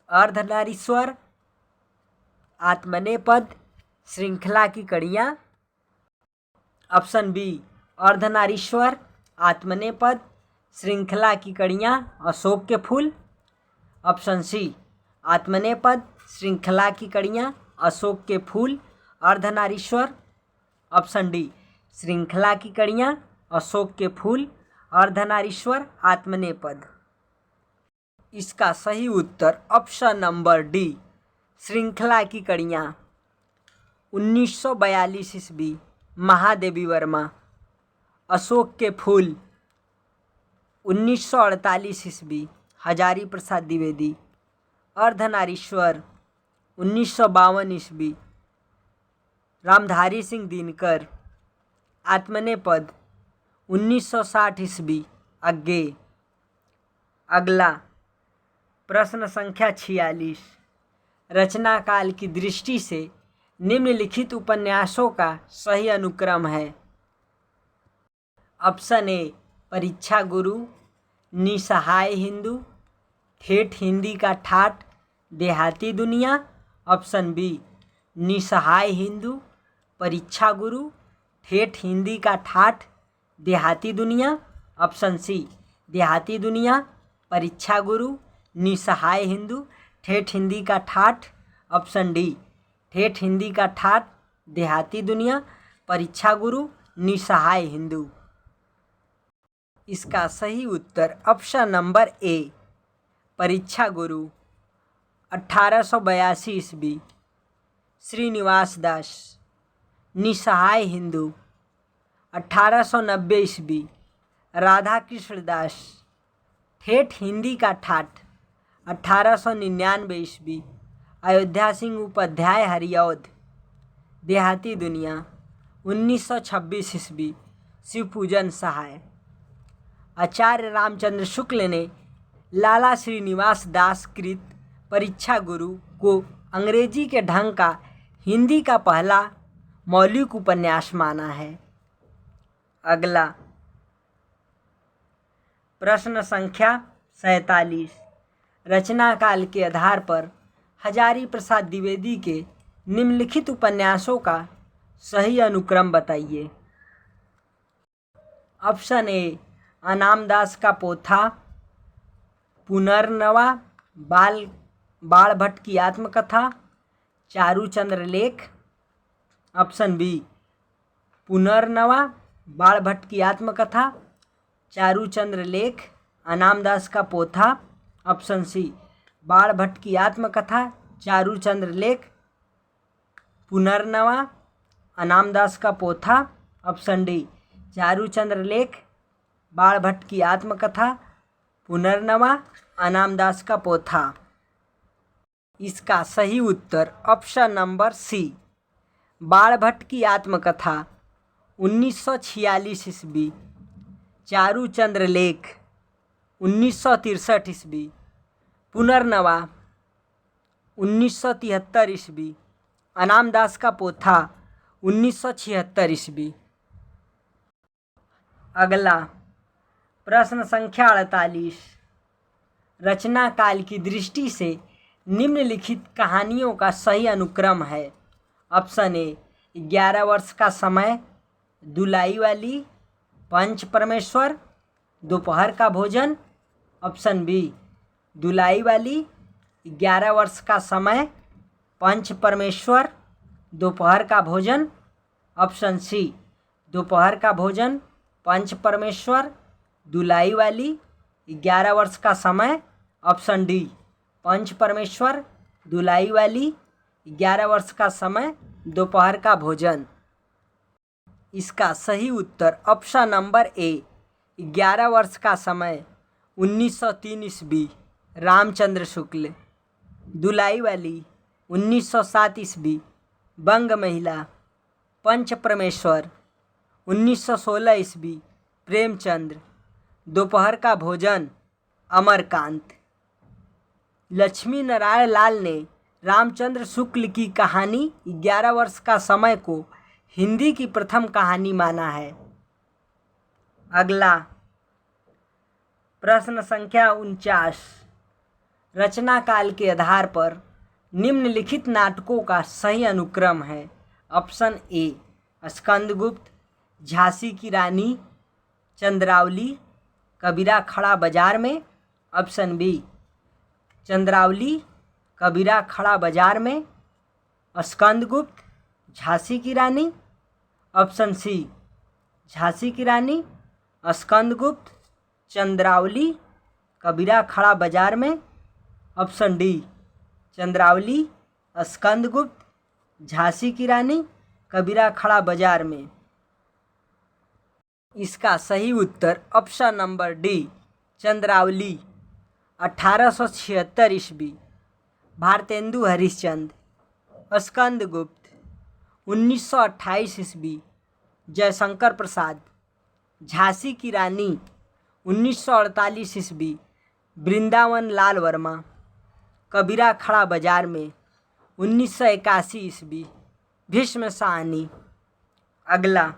अर्धनारीश्वर, आत्मनेपद, श्रृंखला की कड़ियाँ। ऑप्शन बी अर्धनारीश्वर, आत्मनेपद, श्रृंखला की कड़ियाँ, अशोक के फूल। ऑप्शन सी आत्मनेपद, श्रृंखला की कड़ियाँ, अशोक के फूल, अर्धनारीश्वर। ऑप्शन डी श्रृंखला की कड़ियाँ, अशोक के फूल, अर्धनारीश्वर, आत्मनेपद। इसका सही उत्तर ऑप्शन नंबर डी श्रृंखला की कड़ियाँ। 1942 ईस्वी, महादेवी वर्मा। अशोक के फूल 1948 ईस्वी, हजारी प्रसाद द्विवेदी। अर्धनारीश्वर 1952 ईस्वी, रामधारी सिंह दिनकर। आत्मनेपद 1960 ईस्वी, अज्ञे। अगला प्रश्न संख्या 46। रचना काल की दृष्टि से निम्नलिखित उपन्यासों का सही अनुक्रम है। ऑप्शन ए परीक्षा गुरु, निसहाय हिंदू, ठेठ हिंदी का ठाठ, देहाती दुनिया। ऑप्शन बी निसहाय हिंदू, परीक्षा गुरु, ठेठ हिंदी का ठाठ, देहाती दुनिया। ऑप्शन सी देहाती दुनिया, परीक्षा गुरु, निसहाय हिंदू, ठेठ हिंदी का ठाठ। ऑप्शन डी ठेठ हिंदी का ठाठ, देहाती दुनिया, परीक्षा गुरु, निसहाय हिंदू। इसका सही उत्तर ऑप्शन नंबर ए परीक्षा गुरु 1882 ईस्वी, श्रीनिवास दास। निसहाय हिंदू 1890 ईस्वी, राधा कृष्ण दास। ठेठ हिंदी का ठाठ 1899 ईस्वी, अयोध्या सिंह उपाध्याय हरिऔध। देहाती दुनिया 1926 ईस्वी, शिवपूजन सहाय। आचार्य रामचंद्र शुक्ल ने लाला श्रीनिवास दास कृत परीक्षा गुरु को अंग्रेजी के ढंग का हिंदी का पहला मौलिक उपन्यास माना है। अगला प्रश्न संख्या 47। रचना काल के आधार पर हजारी प्रसाद द्विवेदी के निम्नलिखित उपन्यासों का सही अनुक्रम बताइए। ऑप्शन ए अनामदास का पोथा, पुनर्नवा, बाण भट्ट की आत्मकथा, चारूचंद्र लेख। ऑप्शन बी पुनर्नवा, बाण भट्ट की आत्मकथा, चारूचंद्र लेख, अनामदास का पोथा। ऑप्शन सी बाण भट्ट की आत्मकथा, चारूचंद्र लेख, पुनर्नवा, अनामदास का पोथा। ऑप्शन डी चारूचंद्र लेख, बाण भट्ट की आत्मकथा, पुनर्नवा, अनामदास का पोथा। इसका सही उत्तर ऑप्शन नंबर सी बाण भट्ट की आत्मकथा 1946 ईस्वी, चारूचंद्र लेख 1963 ईस्वी, पुनर्नवा 1973 ईस्वी, अनामदास का पोथा 1976 ईस्वी। अगला प्रश्न संख्या 48, रचना काल की दृष्टि से निम्नलिखित कहानियों का सही अनुक्रम है। ऑप्शन ए 11 वर्ष का समय, दुलाई वाली, पंच परमेश्वर, दोपहर का भोजन। ऑप्शन बी दुलाई वाली, 11 वर्ष का समय, पंच परमेश्वर, दोपहर का भोजन। ऑप्शन सी दोपहर का भोजन, पंच परमेश्वर, दुलाई वाली, 11 वर्ष का समय। ऑप्शन डी पंच परमेश्वर, दुलाई वाली, 11 वर्ष का समय, दोपहर का भोजन। इसका सही उत्तर ऑप्शन नंबर ए 11 वर्ष का समय 1903 ईस्वी, रामचंद्र शुक्ल, दुलाई वाली 1907 ईस्वी, बंग महिला, पंच परमेश्वर 1916 ईस्वी, प्रेमचंद्र, दोपहर का भोजन, अमरकांत। लक्ष्मी नारायण लाल ने रामचंद्र शुक्ल की कहानी 11 वर्ष का समय को हिंदी की प्रथम कहानी माना है। अगला प्रश्न संख्या 49, रचना काल के आधार पर निम्नलिखित नाटकों का सही अनुक्रम है। ऑप्शन ए स्कंदगुप्त, झांसी की रानी, चंद्रावली, कबीरा खड़ा बाजार में। ऑप्शन बी चंद्रावली, कबीरा खड़ा बाजार में, स्कंदगुप्त, झांसी की रानी। ऑप्शन सी झांसी की रानी, स्कंदगुप्त, चंद्रावली, कबीरा खड़ा बाजार में। ऑप्शन डी चंद्रावली, स्कंदगुप्त, झांसी की रानी, कबीरा खड़ा बाजार में। इसका सही उत्तर ऑप्शन नंबर डी चंद्रावली, 1876 ईस्वी, भारतेंदु हरिश्चंद्र। स्कंदगुप्त 1928 ईस्वी, जयशंकर प्रसाद। झांसी की रानी 1948 ईस्वी, वृंदावन लाल वर्मा। कबीरा खड़ा बाजार में 1981 ईस्वी, भीष्म साहनी। अगला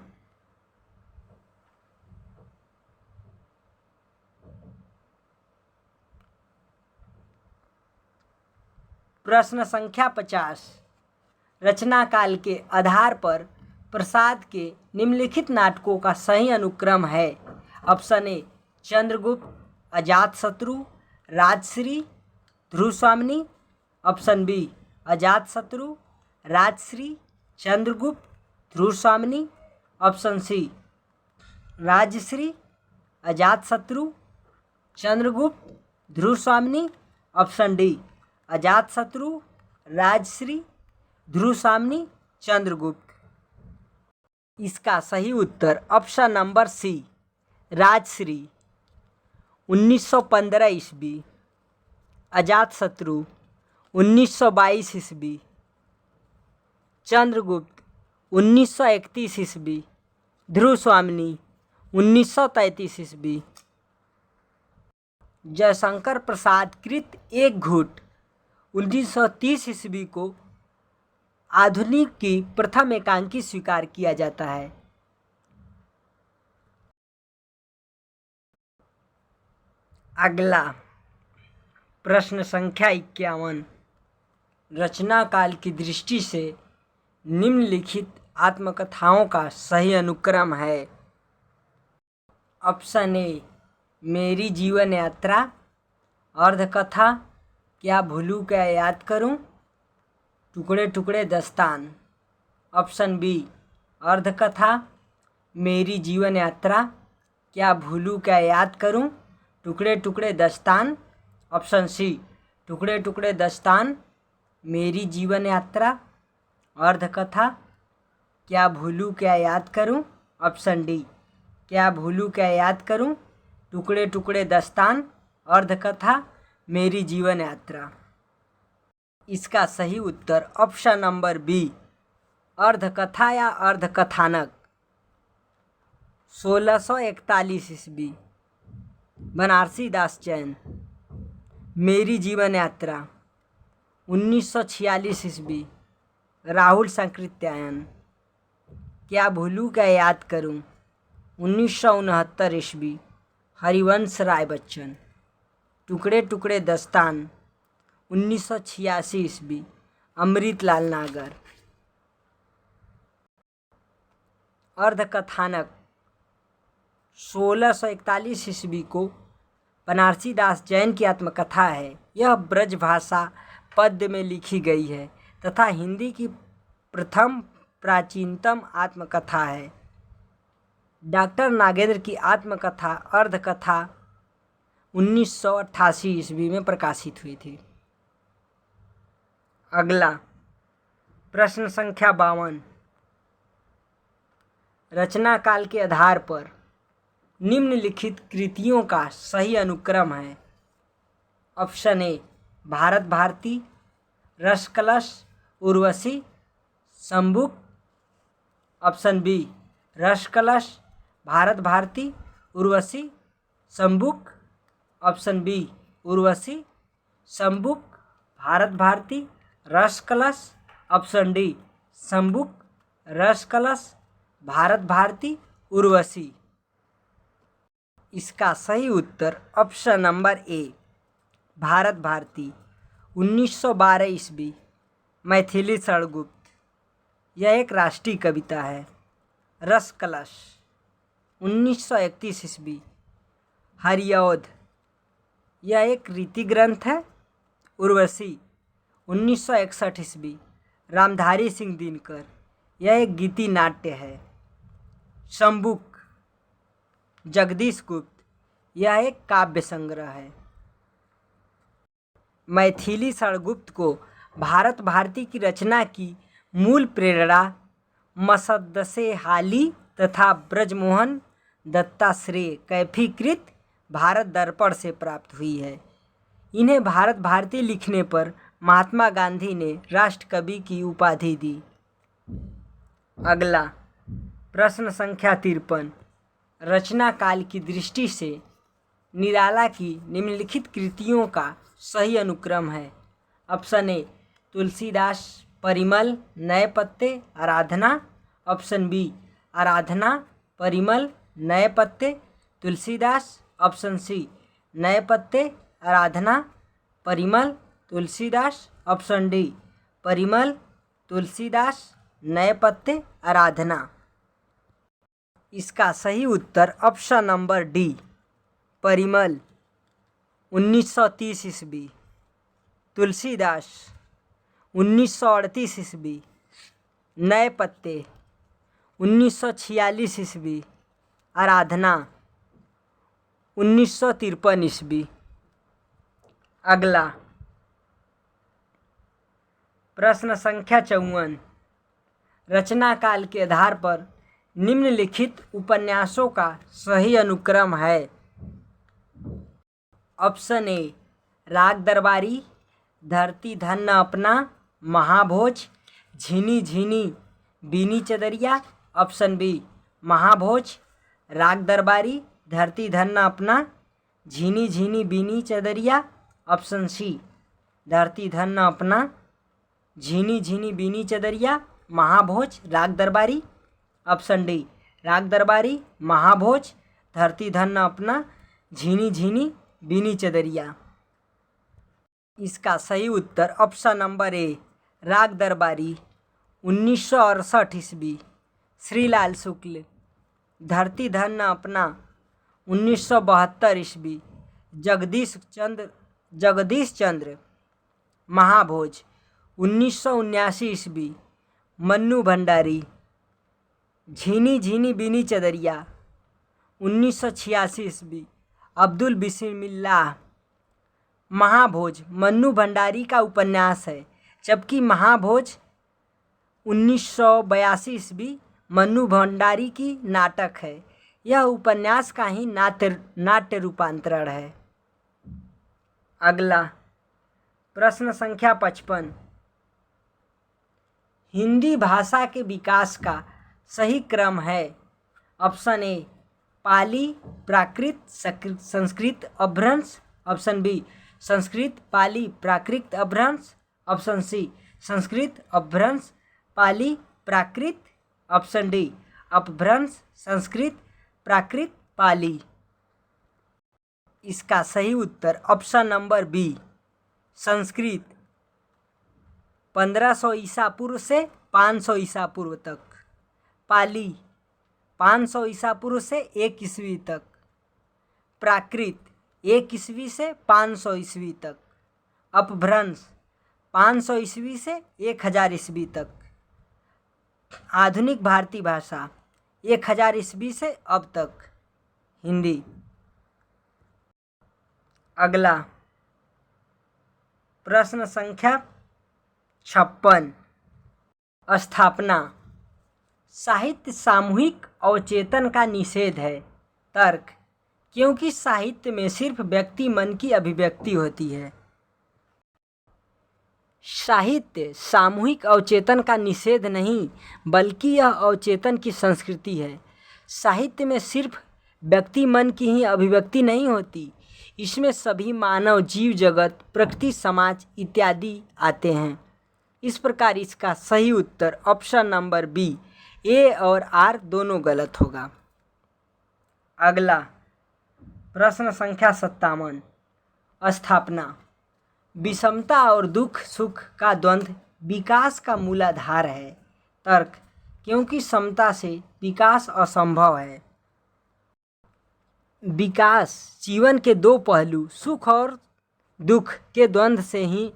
प्रश्न संख्या 50, रचना काल के आधार पर प्रसाद के निम्नलिखित नाटकों का सही अनुक्रम है। Option A Chandragupta, Ajatashatru, Rajshri, Dhruvswamini. Option B Ajatashatru, Rajshri, Chandragupta, Dhruvswamini. Option C Rajshri, Ajatashatru, Chandragupta, Dhruvswamini. Option D Ajatashatru, Rajshri, Dhruvswamini, Chandragupta. इसका सही उत्तर ऑप्शन नंबर सी राजश्री 1915 ईस्वी, अजातशत्रु 1922 ईस्वी, चंद्रगुप्त 1931 ईस्वी, ध्रुवस्वामिनी 1933 ईस्वी। जयशंकर प्रसाद कृत एक घूट 1930 ईस्वी को आधुनिक की प्रथम एकांकी स्वीकार किया जाता है। अगला प्रश्न संख्या 51, रचना काल की दृष्टि से निम्नलिखित आत्मकथाओं का सही अनुक्रम है। ऑप्शन ए मेरी जीवन यात्रा। अर्धकथा, क्या भूलूं क्या याद करूं, टुकड़े टुकड़े दस्तान। ऑप्शन बी अर्धकथा, मेरी जीवन यात्रा, क्या भूलूं क्या याद करूं, टुकड़े टुकड़े दस्तान। ऑप्शन सी टुकड़े टुकड़े दस्तान, मेरी जीवन यात्रा, अर्धकथा, क्या भूलूं क्या याद करूं। ऑप्शन डी क्या भूलूं क्या याद करूं, टुकड़े टुकड़े दस्तान, अर्धकथा, मेरी जीवन यात्रा। इसका सही उत्तर ऑप्शन नंबर बी अर्धकथा या अर्धकथानक। 1641 ईस्वी बनारसी दास जैन। मेरी जीवन यात्रा 1946 ईस्वी राहुल सांकृत्यायन। क्या भूलूं क्या याद करूं 1969 ईस्वी हरिवंश राय बच्चन। टुकड़े टुकड़े दस्तान 1986 ईस्वी अमृतलाल नागर। अर्धकथानक 1641 ईस्वी को बनारसी दास जैन की आत्मकथा है। यह ब्रजभाषा पद्य में लिखी गई है तथा हिंदी की प्रथम प्राचीनतम आत्मकथा है। डॉक्टर नागेंद्र की आत्मकथा अर्धकथा 1988 ईस्वी में प्रकाशित हुई थी। अगला प्रश्न संख्या 52। रचना काल के आधार पर निम्नलिखित कृतियों का सही अनुक्रम है। Option A Bharat Bharati, Raskalash, Urvashi, Shambuk. Option B Raskalash, Bharat Bharati, Urvashi, Shambuk. Option B Urvashi, Shambuk, Bharat Bharati, Raskalash. Option D Shambuk, Raskalash, Bharat Bharati, Urvashi. इसका सही उत्तर option number A Bharat Bharati 1912 ईस्वी मैथिली षड़गुप्त। यह एक राष्ट्रीय कविता है। रसकलश 1931 ईस्वी हरिऔध। यह एक रीति ग्रंथ है। उर्वशी 1961 ईस्वी रामधारी सिंह दिनकर। यह एक गीति नाट्य है। शंबुक जगदीश गुप्त। यह एक काव्य संग्रह है। मैथिली षड़गुप्त को भारत भारती की रचना की मूल प्रेरणा मसद्दसे हाली तथा ब्रजमोहन दत्ताश्रेय कैफीकृत भारत दर्पण से प्राप्त हुई है। इन्हें भारत भारती लिखने पर महात्मा गांधी ने राष्ट्र कवि की उपाधि दी। अगला प्रश्न संख्या 53। रचना काल की दृष्टि से निराला की निम्नलिखित कृतियों का सही अनुक्रम है। ऑप्शन ए तुलसीदास, परिमल, नए पत्ते, आराधना। ऑप्शन बी आराधना, परिमल, नए पत्ते, तुलसीदास। ऑप्शन सी नए पत्ते, आराधना, परिमल, तुलसीदास। ऑप्शन डी परिमल, तुलसीदास, नए पत्ते, आराधना। इसका सही उत्तर ऑप्शन नंबर डी परिमल 1930 ईस्वी, तुलसीदास 1938 ईस्वी, नए पत्ते 1946 ईस्वी, आराधना 1953 ईस्वी। अगला प्रश्न संख्या 54। रचना काल के आधार पर निम्नलिखित उपन्यासों का सही अनुक्रम है। ऑप्शन ए राग दरबारी, धरती धन अपना, महाभोज, झीनी झीनी बीनी चदरिया। ऑप्शन बी महाभोज, राग दरबारी, धरती धन अपना, झीनी झीनी बीनी चदरिया। ऑप्शन सी धरती धन अपना, झीनी झीनी बीनी चदरिया, महाभोज, राग दरबारी। ऑप्शन डी राग दरबारी, महाभोज, धरती धन अपना, झीनी झीनी बीनी चदरिया। इसका सही उत्तर ऑप्शन नंबर ए राग दरबारी 1968 ईस्वी श्रीलाल शुक्ल। धरती धन अपना 1972 ईस्वी जगदीश चंद्र महाभोज। 1979 ईस्वी मन्नू भंडारी। झीनी झीनी बीनी चदरिया। 1986 ईस्वी अब्दुल बिस्मिल्लाह। महाभोज मन्नू भंडारी का उपन्यास है, जबकि महाभोज 1982 ईस्वी मन्नू भंडारी की नाटक है। यह उपन्यास का ही नाट्य रूपांतरण है। अगला प्रश्न संख्या 55। हिंदी भाषा के विकास का सही क्रम है। ऑप्शन ए पाली Prakrit Sanskrit Apabhramsha. Option B Sanskrit Pali Prakrit Apabhramsha. Option सी संस्कृत अपभ्रंश पाली प्राकृत। ऑप्शन डी अपभ्रंश संस्कृत प्राकृत पाली। इसका सही उत्तर ऑप्शन नंबर बी संस्कृत। 1500 ईसा पूर्व से 500 ईसा पूर्व तक। पाली 500 ईसा पूर्व से 1 ईस्वी तक। प्राकृत 1 ईस्वी से 500 ईस्वी तक। अपभ्रंश 500 ईस्वी से 1000 ईस्वी तक। आधुनिक भारतीय भाषा 1000 ईस्वी से अब तक। हिंदी। अगला प्रश्न संख्या 56। स्थापना। साहित्य सामूहिक अवचेतन का निषेध है। तर्क। क्योंकि साहित्य में सिर्फ व्यक्ति मन की अभिव्यक्ति होती है। साहित्य सामूहिक अवचेतन का निषेध नहीं, बल्कि यह अवचेतन की संस्कृति है। साहित्य में सिर्फ व्यक्ति मन की ही अभिव्यक्ति नहीं होती, इसमें सभी मानव जीव जगत प्रकृति समाज इत्यादि आते हैं। इस प्रकार इसका सही उत्तर ऑप्शन नंबर बी ए और आर दोनों गलत होगा। अगला प्रश्न संख्या 57। स्थापना। विषमता और दुख सुख का द्वंद्व विकास का मूलाधार है। तर्क। क्योंकि समता से विकास असंभव है। विकास जीवन के दो पहलू सुख और दुख के द्वंद्व से ही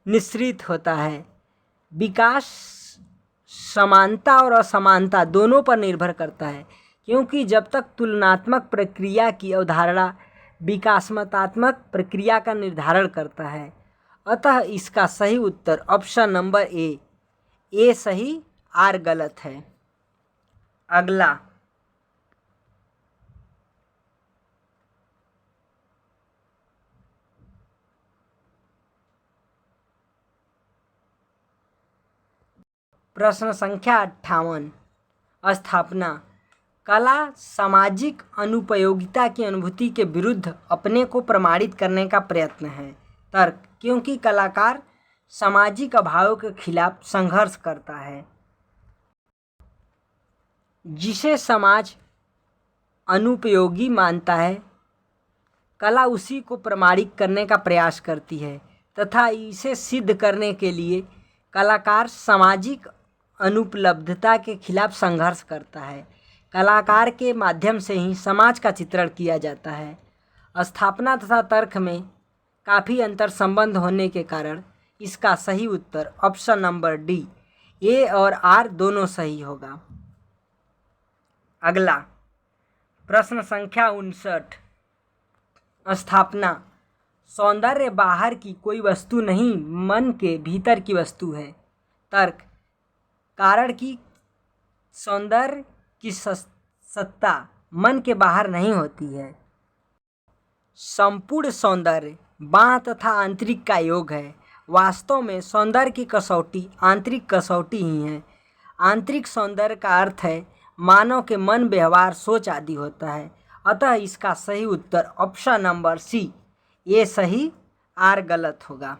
निश्चित होता है। विकास समानता और असमानता दोनों पर निर्भर करता है, क्योंकि जब तक तुलनात्मक प्रक्रिया की अवधारणा विकासमतात्मक प्रक्रिया का निर्धारण करता है। अतः इसका सही उत्तर ऑप्शन नंबर ए सही आर गलत है। अगला प्रश्न संख्या 58। स्थापना। कला सामाजिक अनुपयोगिता की अनुभूति के विरुद्ध अपने को प्रमाणित करने का प्रयत्न है। तर्क। क्योंकि कलाकार सामाजिक अभावों के खिलाफ संघर्ष करता है। जिसे समाज अनुपयोगी मानता है, कला उसी को प्रमाणित करने का प्रयास करती है तथा इसे सिद्ध करने के लिए कलाकार सामाजिक अनुपलब्धता के खिलाफ संघर्ष करता है। कलाकार के माध्यम से ही समाज का चित्रण किया जाता है। स्थापना तथा तर्क में काफ़ी अंतर संबंध होने के कारण इसका सही उत्तर ऑप्शन नंबर डी ए और आर दोनों सही होगा। अगला प्रश्न संख्या 59। स्थापना। सौंदर्य बाहर की कोई वस्तु नहीं, मन के भीतर की वस्तु है। तर्क। कारण कि सौंदर्य की सत्ता मन के बाहर नहीं होती है। संपूर्ण सौंदर्य बाह्य तथा आंतरिक का योग है। वास्तव में सौंदर्य की कसौटी आंतरिक कसौटी ही है। आंतरिक सौंदर्य का अर्थ है मानव के मन व्यवहार सोच आदि होता है। अतः इसका सही उत्तर ऑप्शन नंबर सी ए सही आर गलत होगा।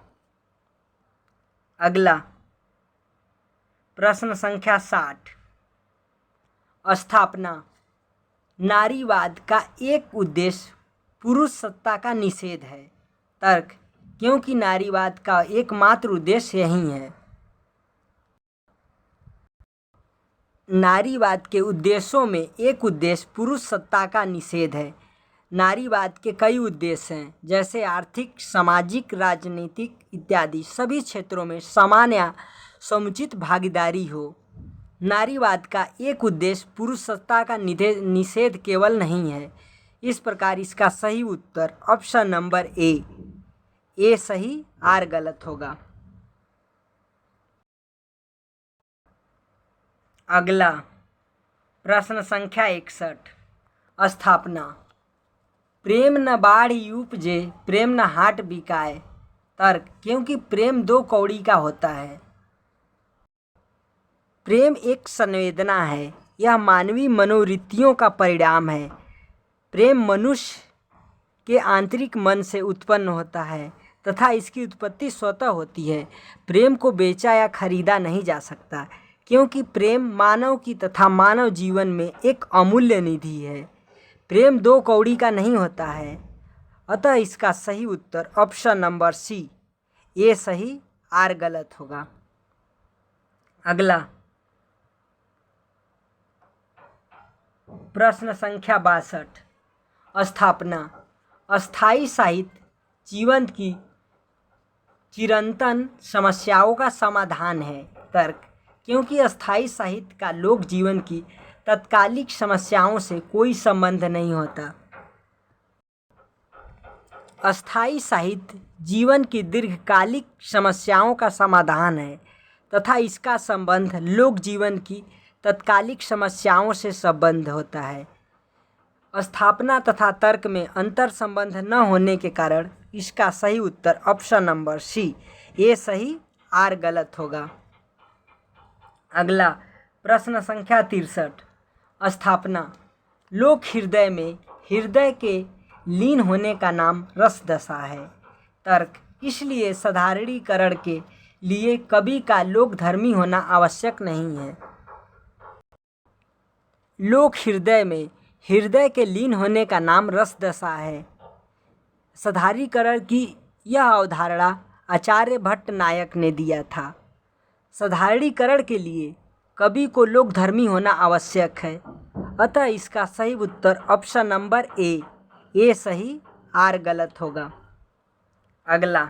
अगला प्रश्न संख्या 60। स्थापना। नारीवाद का एक उद्देश्य पुरुष सत्ता का निषेध है। तर्क। क्योंकि नारीवाद का एकमात्र उद्देश्य यही है। नारीवाद के उद्देश्यों में एक उद्देश्य पुरुष सत्ता का निषेध है। नारीवाद के कई उद्देश्य हैं, जैसे आर्थिक, सामाजिक, राजनीतिक इत्यादि सभी क्षेत्रों में समान या समुचित भागीदारी हो। नारीवाद का एक उद्देश्य पुरुषसत्ता का निषेध केवल नहीं है। इस प्रकार इसका सही उत्तर ऑप्शन नंबर ए सही, आर गलत होगा। अगला प्रश्न संख्या 61, स्थापना। प्रेम न बाढ़ि उपजे, प्रेम न हाट बिकाए। तर्क, क्योंकि प्रेम दो कौड़ी का होता है। प्रेम एक संवेदना है, यह मानवीय मनोवृत्तियों का परिणाम है। प्रेम मनुष्य के आंतरिक मन से उत्पन्न होता है तथा इसकी उत्पत्ति स्वतः होती है। प्रेम को बेचा या खरीदा नहीं जा सकता, क्योंकि प्रेम मानव की तथा मानव जीवन में एक अमूल्य निधि है। प्रेम दो कौड़ी का नहीं होता है, अतः इसका सही उत्तर ऑप्शन नंबर सी, ए सही, आर गलत होगा। अगला प्रश्न संख्या 62, स्थापना। अस्थाई साहित्य जीवन की चिरंतन समस्याओं का समाधान है। तर्क, क्योंकि अस्थाई साहित्य का लोक जीवन की तत्कालिक समस्याओं से कोई संबंध नहीं होता। अस्थाई साहित्य जीवन की दीर्घकालिक समस्याओं का समाधान है तथा इसका संबंध लोक जीवन की तत्कालिक समस्याओं से संबंध होता है। स्थापना तथा तर्क में अंतर संबंध न होने के कारण इसका सही उत्तर ऑप्शन नंबर सी, ए सही, आर गलत होगा। अगला प्रश्न संख्या 63, स्थापना। लोक हृदय में हृदय के लीन होने का नाम रस दशा है। तर्क, इसलिए साधारणीकरण के लिए कवि का लोकधर्मी होना आवश्यक नहीं है। लोक हृदय में हृदय के लीन होने का नाम रस दशा है। साधारणीकरण की यह अवधारणा आचार्य भट्ट नायक ने दिया था। साधारणीकरण के लिए कवि को लोकधर्मी होना आवश्यक है, अतः इसका सही उत्तर ऑप्शन नंबर ए सही, आर गलत होगा। अगला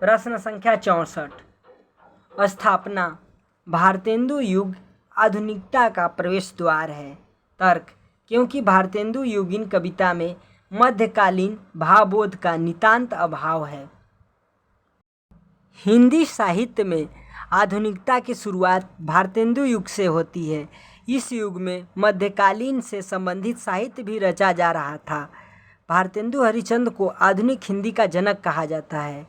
प्रश्न संख्या 64, स्थापना। भारतेंदु युग आधुनिकता का प्रवेश द्वार है। तर्क, क्योंकि भारतेंदु युगीन कविता में मध्यकालीन भावबोध का नितांत अभाव है। हिंदी साहित्य में आधुनिकता की शुरुआत भारतेंदु युग से होती है। इस युग में मध्यकालीन से संबंधित साहित्य भी रचा जा रहा था। भारतेंदु हरिश्चंद्र को आधुनिक हिंदी का जनक कहा जाता है,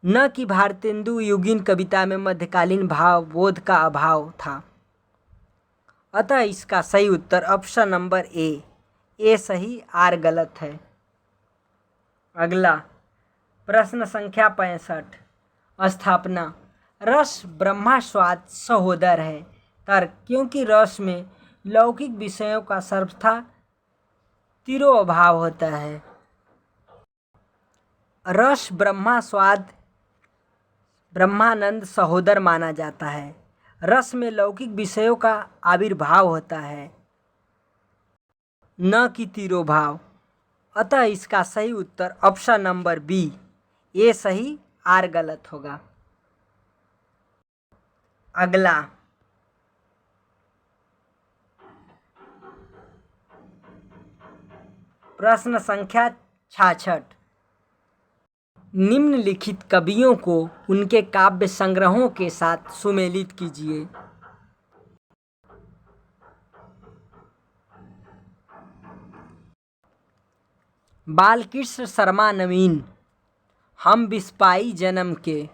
न कि भारतेंदु युगीन कविता में मध्यकालीन भावबोध का अभाव था। अतः इसका सही उत्तर ऑप्शन नंबर ए सही, आर गलत है। अगला प्रश्न संख्या 65, स्थापना। रस ब्रह्मा स्वाद सहोदर है। तर्क, क्योंकि रस में लौकिक विषयों का सर्वथा तिरोभाव होता है। रस ब्रह्मा स्वाद ब्रह्मानंद सहोदर माना जाता है। रस में लौकिक विषयों का आविर्भाव होता है, न कि तिरोभाव। अतः इसका सही उत्तर ऑप्शन नंबर बी, ए सही, आर गलत होगा। अगला प्रश्न संख्या 66, निम्नलिखित कवियों को उनके काव्य संग्रहों के साथ सुमेलित कीजिए। बालकृष्ण शर्मा नवीन, हम बिस्पाई जन्म के।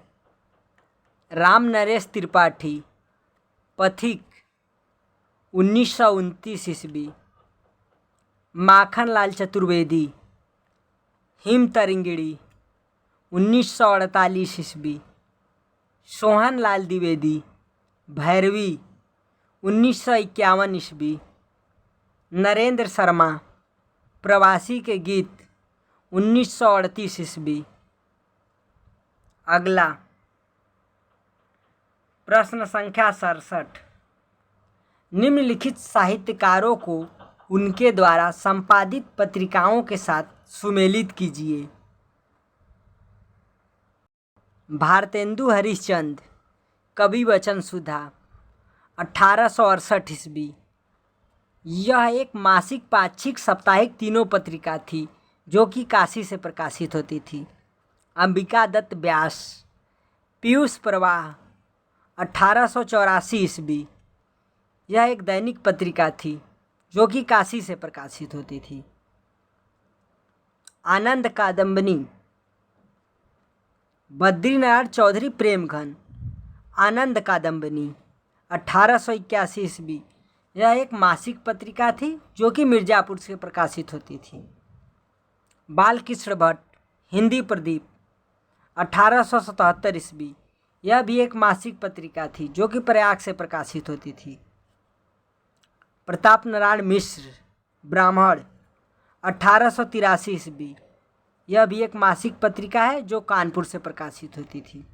राम नरेश त्रिपाठी, पथिक 1929 ईस्वी। माखनलाल चतुर्वेदी, हिम तरिंगिड़ी 1948 ईस्वी। सोहनलाल द्विवेदी, भैरवी 1951 ईस्वी। नरेंद्र शर्मा, प्रवासी के गीत 1938 ईस्वी। अगला प्रश्न संख्या 67, निम्नलिखित साहित्यकारों को उनके द्वारा संपादित पत्रिकाओं के साथ सुमेलित कीजिए। भारतेंदु हरिश्चंद्र, कवि वचन सुधा, 1868 ईस्वी। यह एक मासिक, पाक्षिक, साप्ताहिक तीनों पत्रिका थी जो कि काशी से प्रकाशित होती थी। अंबिका दत्त व्यास, पीयूष प्रवाह, 1884 ईस्वी। यह एक दैनिक पत्रिका थी जो कि काशी से प्रकाशित होती थी। आनंद कादम्बिनी, बद्रीनारायण चौधरी प्रेमघन, आनंद कादम्बिनी, 1881 ईस्वी। यह एक मासिक पत्रिका थी जो कि मिर्ज़ापुर से प्रकाशित होती थी। बालकृष्ण भट्ट, हिंदी प्रदीप, 1877 ईस्वी। यह भी एक मासिक पत्रिका थी जो कि प्रयाग से प्रकाशित होती थी। प्रताप नारायण मिश्र, ब्राह्मण, 1883 ईस्वी। यह भी एक मासिक पत्रिका है जो कानपुर से प्रकाशित होती थी।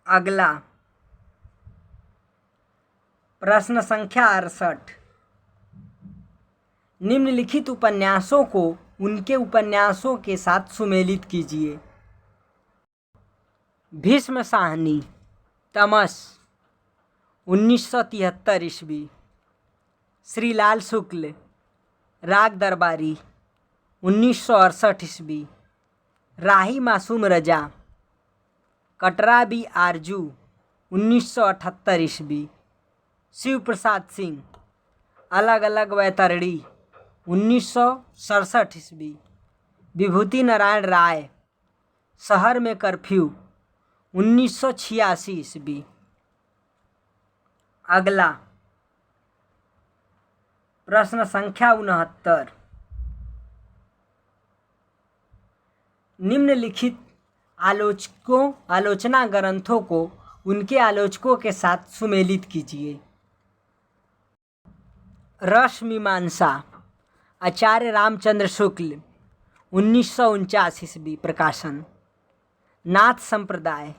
अगला प्रश्न संख्या 68। निम्नलिखित उपन्यासों को उनके उपन्यासों के साथ सुमेलित कीजिए। भीष्म साहनी, तमस, 1973 ईस्वी। श्रीलाल शुक्ल, राग दरबारी, 1968 ईस्वी। राही मासूम रजा, कटरा बी आरजू, 1978 ईस्वी। शिव प्रसाद सिंह, अलग अलग वैतरणी, 1967 ईस्वी। विभूति नारायण राय, शहर में कर्फ्यू, 1986 ईस्वी। अगला प्रश्न संख्या 69। निम्नलिखित आलोचना ग्रंथों को उनके आलोचकों के साथ सुमेलित कीजिए। रस मीमांसा, आचार्य रामचंद्र शुक्ल, 1949 ईस्वी प्रकाशन। नाथ संप्रदाय,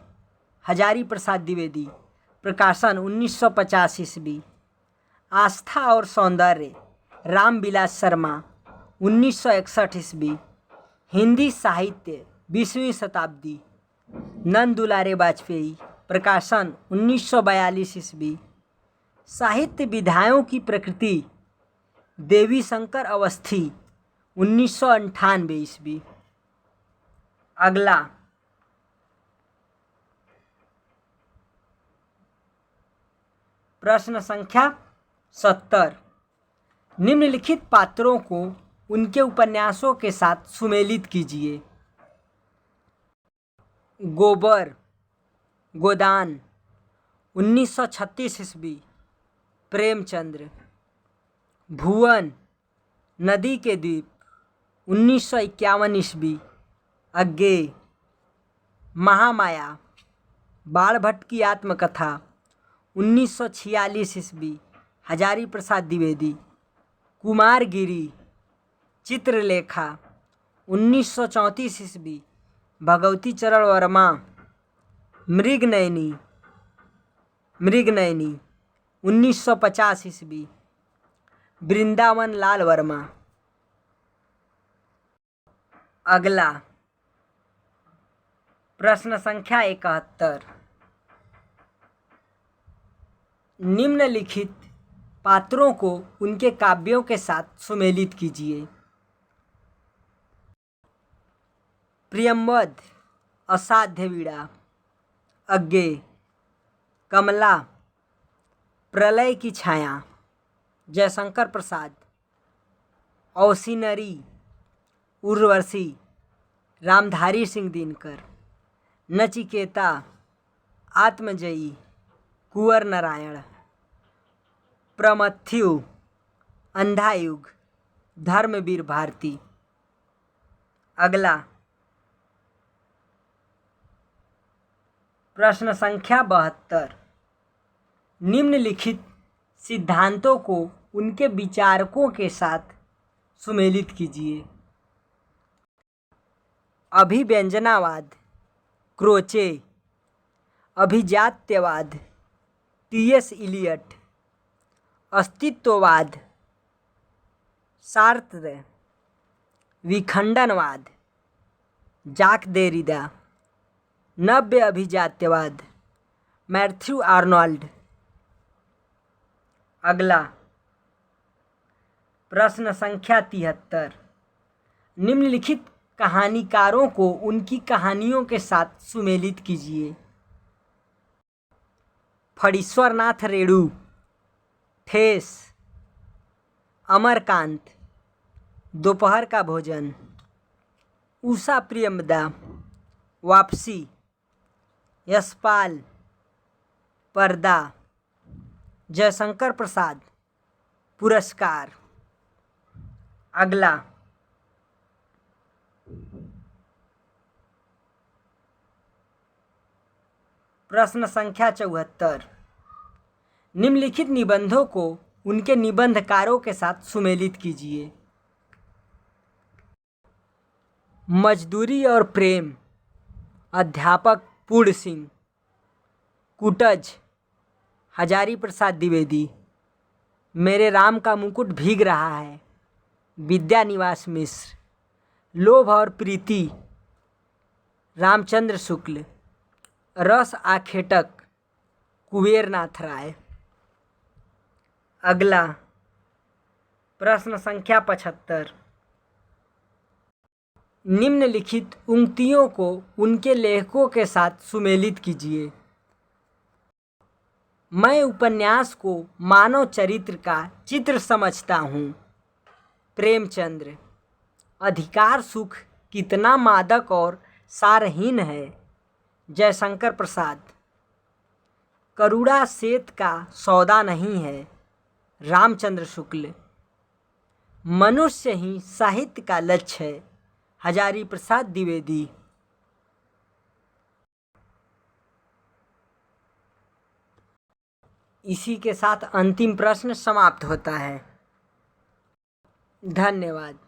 हजारी प्रसाद द्विवेदी, प्रकाशन 1950 ईस्वी। आस्था और सौंदर्य, रामविलास शर्मा, 1961 ईस्वी। हिंदी साहित्य, 20वीं शताब्दी, नंद दुलारे वाजपेयी, प्रकाशन 1942 ईस्वी। साहित्य विधाओं की प्रकृति, देवी शंकर अवस्थी, 1998 ईस्वी। अगला प्रश्न संख्या 70। निम्नलिखित पात्रों को उनके उपन्यासों के साथ सुमेलित कीजिए। गोबर, गोदान, 1936 ईस्वी, प्रेमचंद्र। भुवन, नदी के द्वीप, 1951 ईस्वी, अज्ञेय। महामाया, बाणभट्ट की आत्मकथा, 1946 ईस्वी, हजारी प्रसाद द्विवेदी। कुमारगिरी, चित्रलेखा, 1934 ईस्वी, भगवती चरण वर्मा। मृगनयनी, 1950 ईस्वी, वृंदावन लाल वर्मा। अगला प्रश्न संख्या 71। निम्नलिखित पात्रों को उनके काव्यों के साथ सुमेलित कीजिए। प्रियंवद, असाध्य वीणा, अज्ञेय। कमला, प्रलय की छाया, जयशंकर प्रसाद। औसिनरी, उर्वशी, रामधारी सिंह दिनकर। नचिकेता, आत्मजयी, कुंवर नारायण। प्रमथ्यु, अंधा युग, धर्मवीर भारती। अगला प्रश्न संख्या 72। निम्नलिखित सिद्धांतों को उनके विचारकों के साथ सुमेलित कीजिए। अभिव्यंजनावाद, क्रोचे। अभिजात्यवाद, टी.एस. इलियट। अस्तित्ववाद, सार्त्र, विखंडनवाद, जाक देरिदा, नव्य अभिजात्यवाद, मैथ्यू आर्नोल्ड। अगला प्रश्न संख्या 73। निम्नलिखित कहानीकारों को उनकी कहानियों के साथ सुमेलित कीजिए। फणीश्वरनाथ रेणु, ठेस, अमरकांत, दोपहर का भोजन, उषा प्रियमदा, वापसी, यशपाल, पर्दा, जयशंकर प्रसाद, पुरस्कार। अगला प्रश्न संख्या 74। निम्नलिखित निबंधों को उनके निबंधकारों के साथ सुमेलित कीजिए। मजदूरी और प्रेम, अध्यापक पूर्ण सिंह। कुटज, हजारी प्रसाद द्विवेदी। मेरे राम का मुकुट भीग रहा है, विद्यानिवास मिश्र। लोभ और प्रीति, रामचंद्र शुक्ल। रस आखेटक, कुबेरनाथ राय। अगला प्रश्न संख्या 75। निम्नलिखित उक्तियों को उनके लेखकों के साथ सुमेलित कीजिए। मैं उपन्यास को मानव चरित्र का चित्र समझता हूँ, प्रेमचंद्र। अधिकार सुख कितना मादक और सारहीन है, जयशंकर प्रसाद। करुणा सेत का सौदा नहीं है, रामचंद्र शुक्ल। मनुष्य ही साहित्य का लक्ष्य है, हजारी प्रसाद द्विवेदी। इसी के साथ अंतिम प्रश्न समाप्त होता है। धन्यवाद।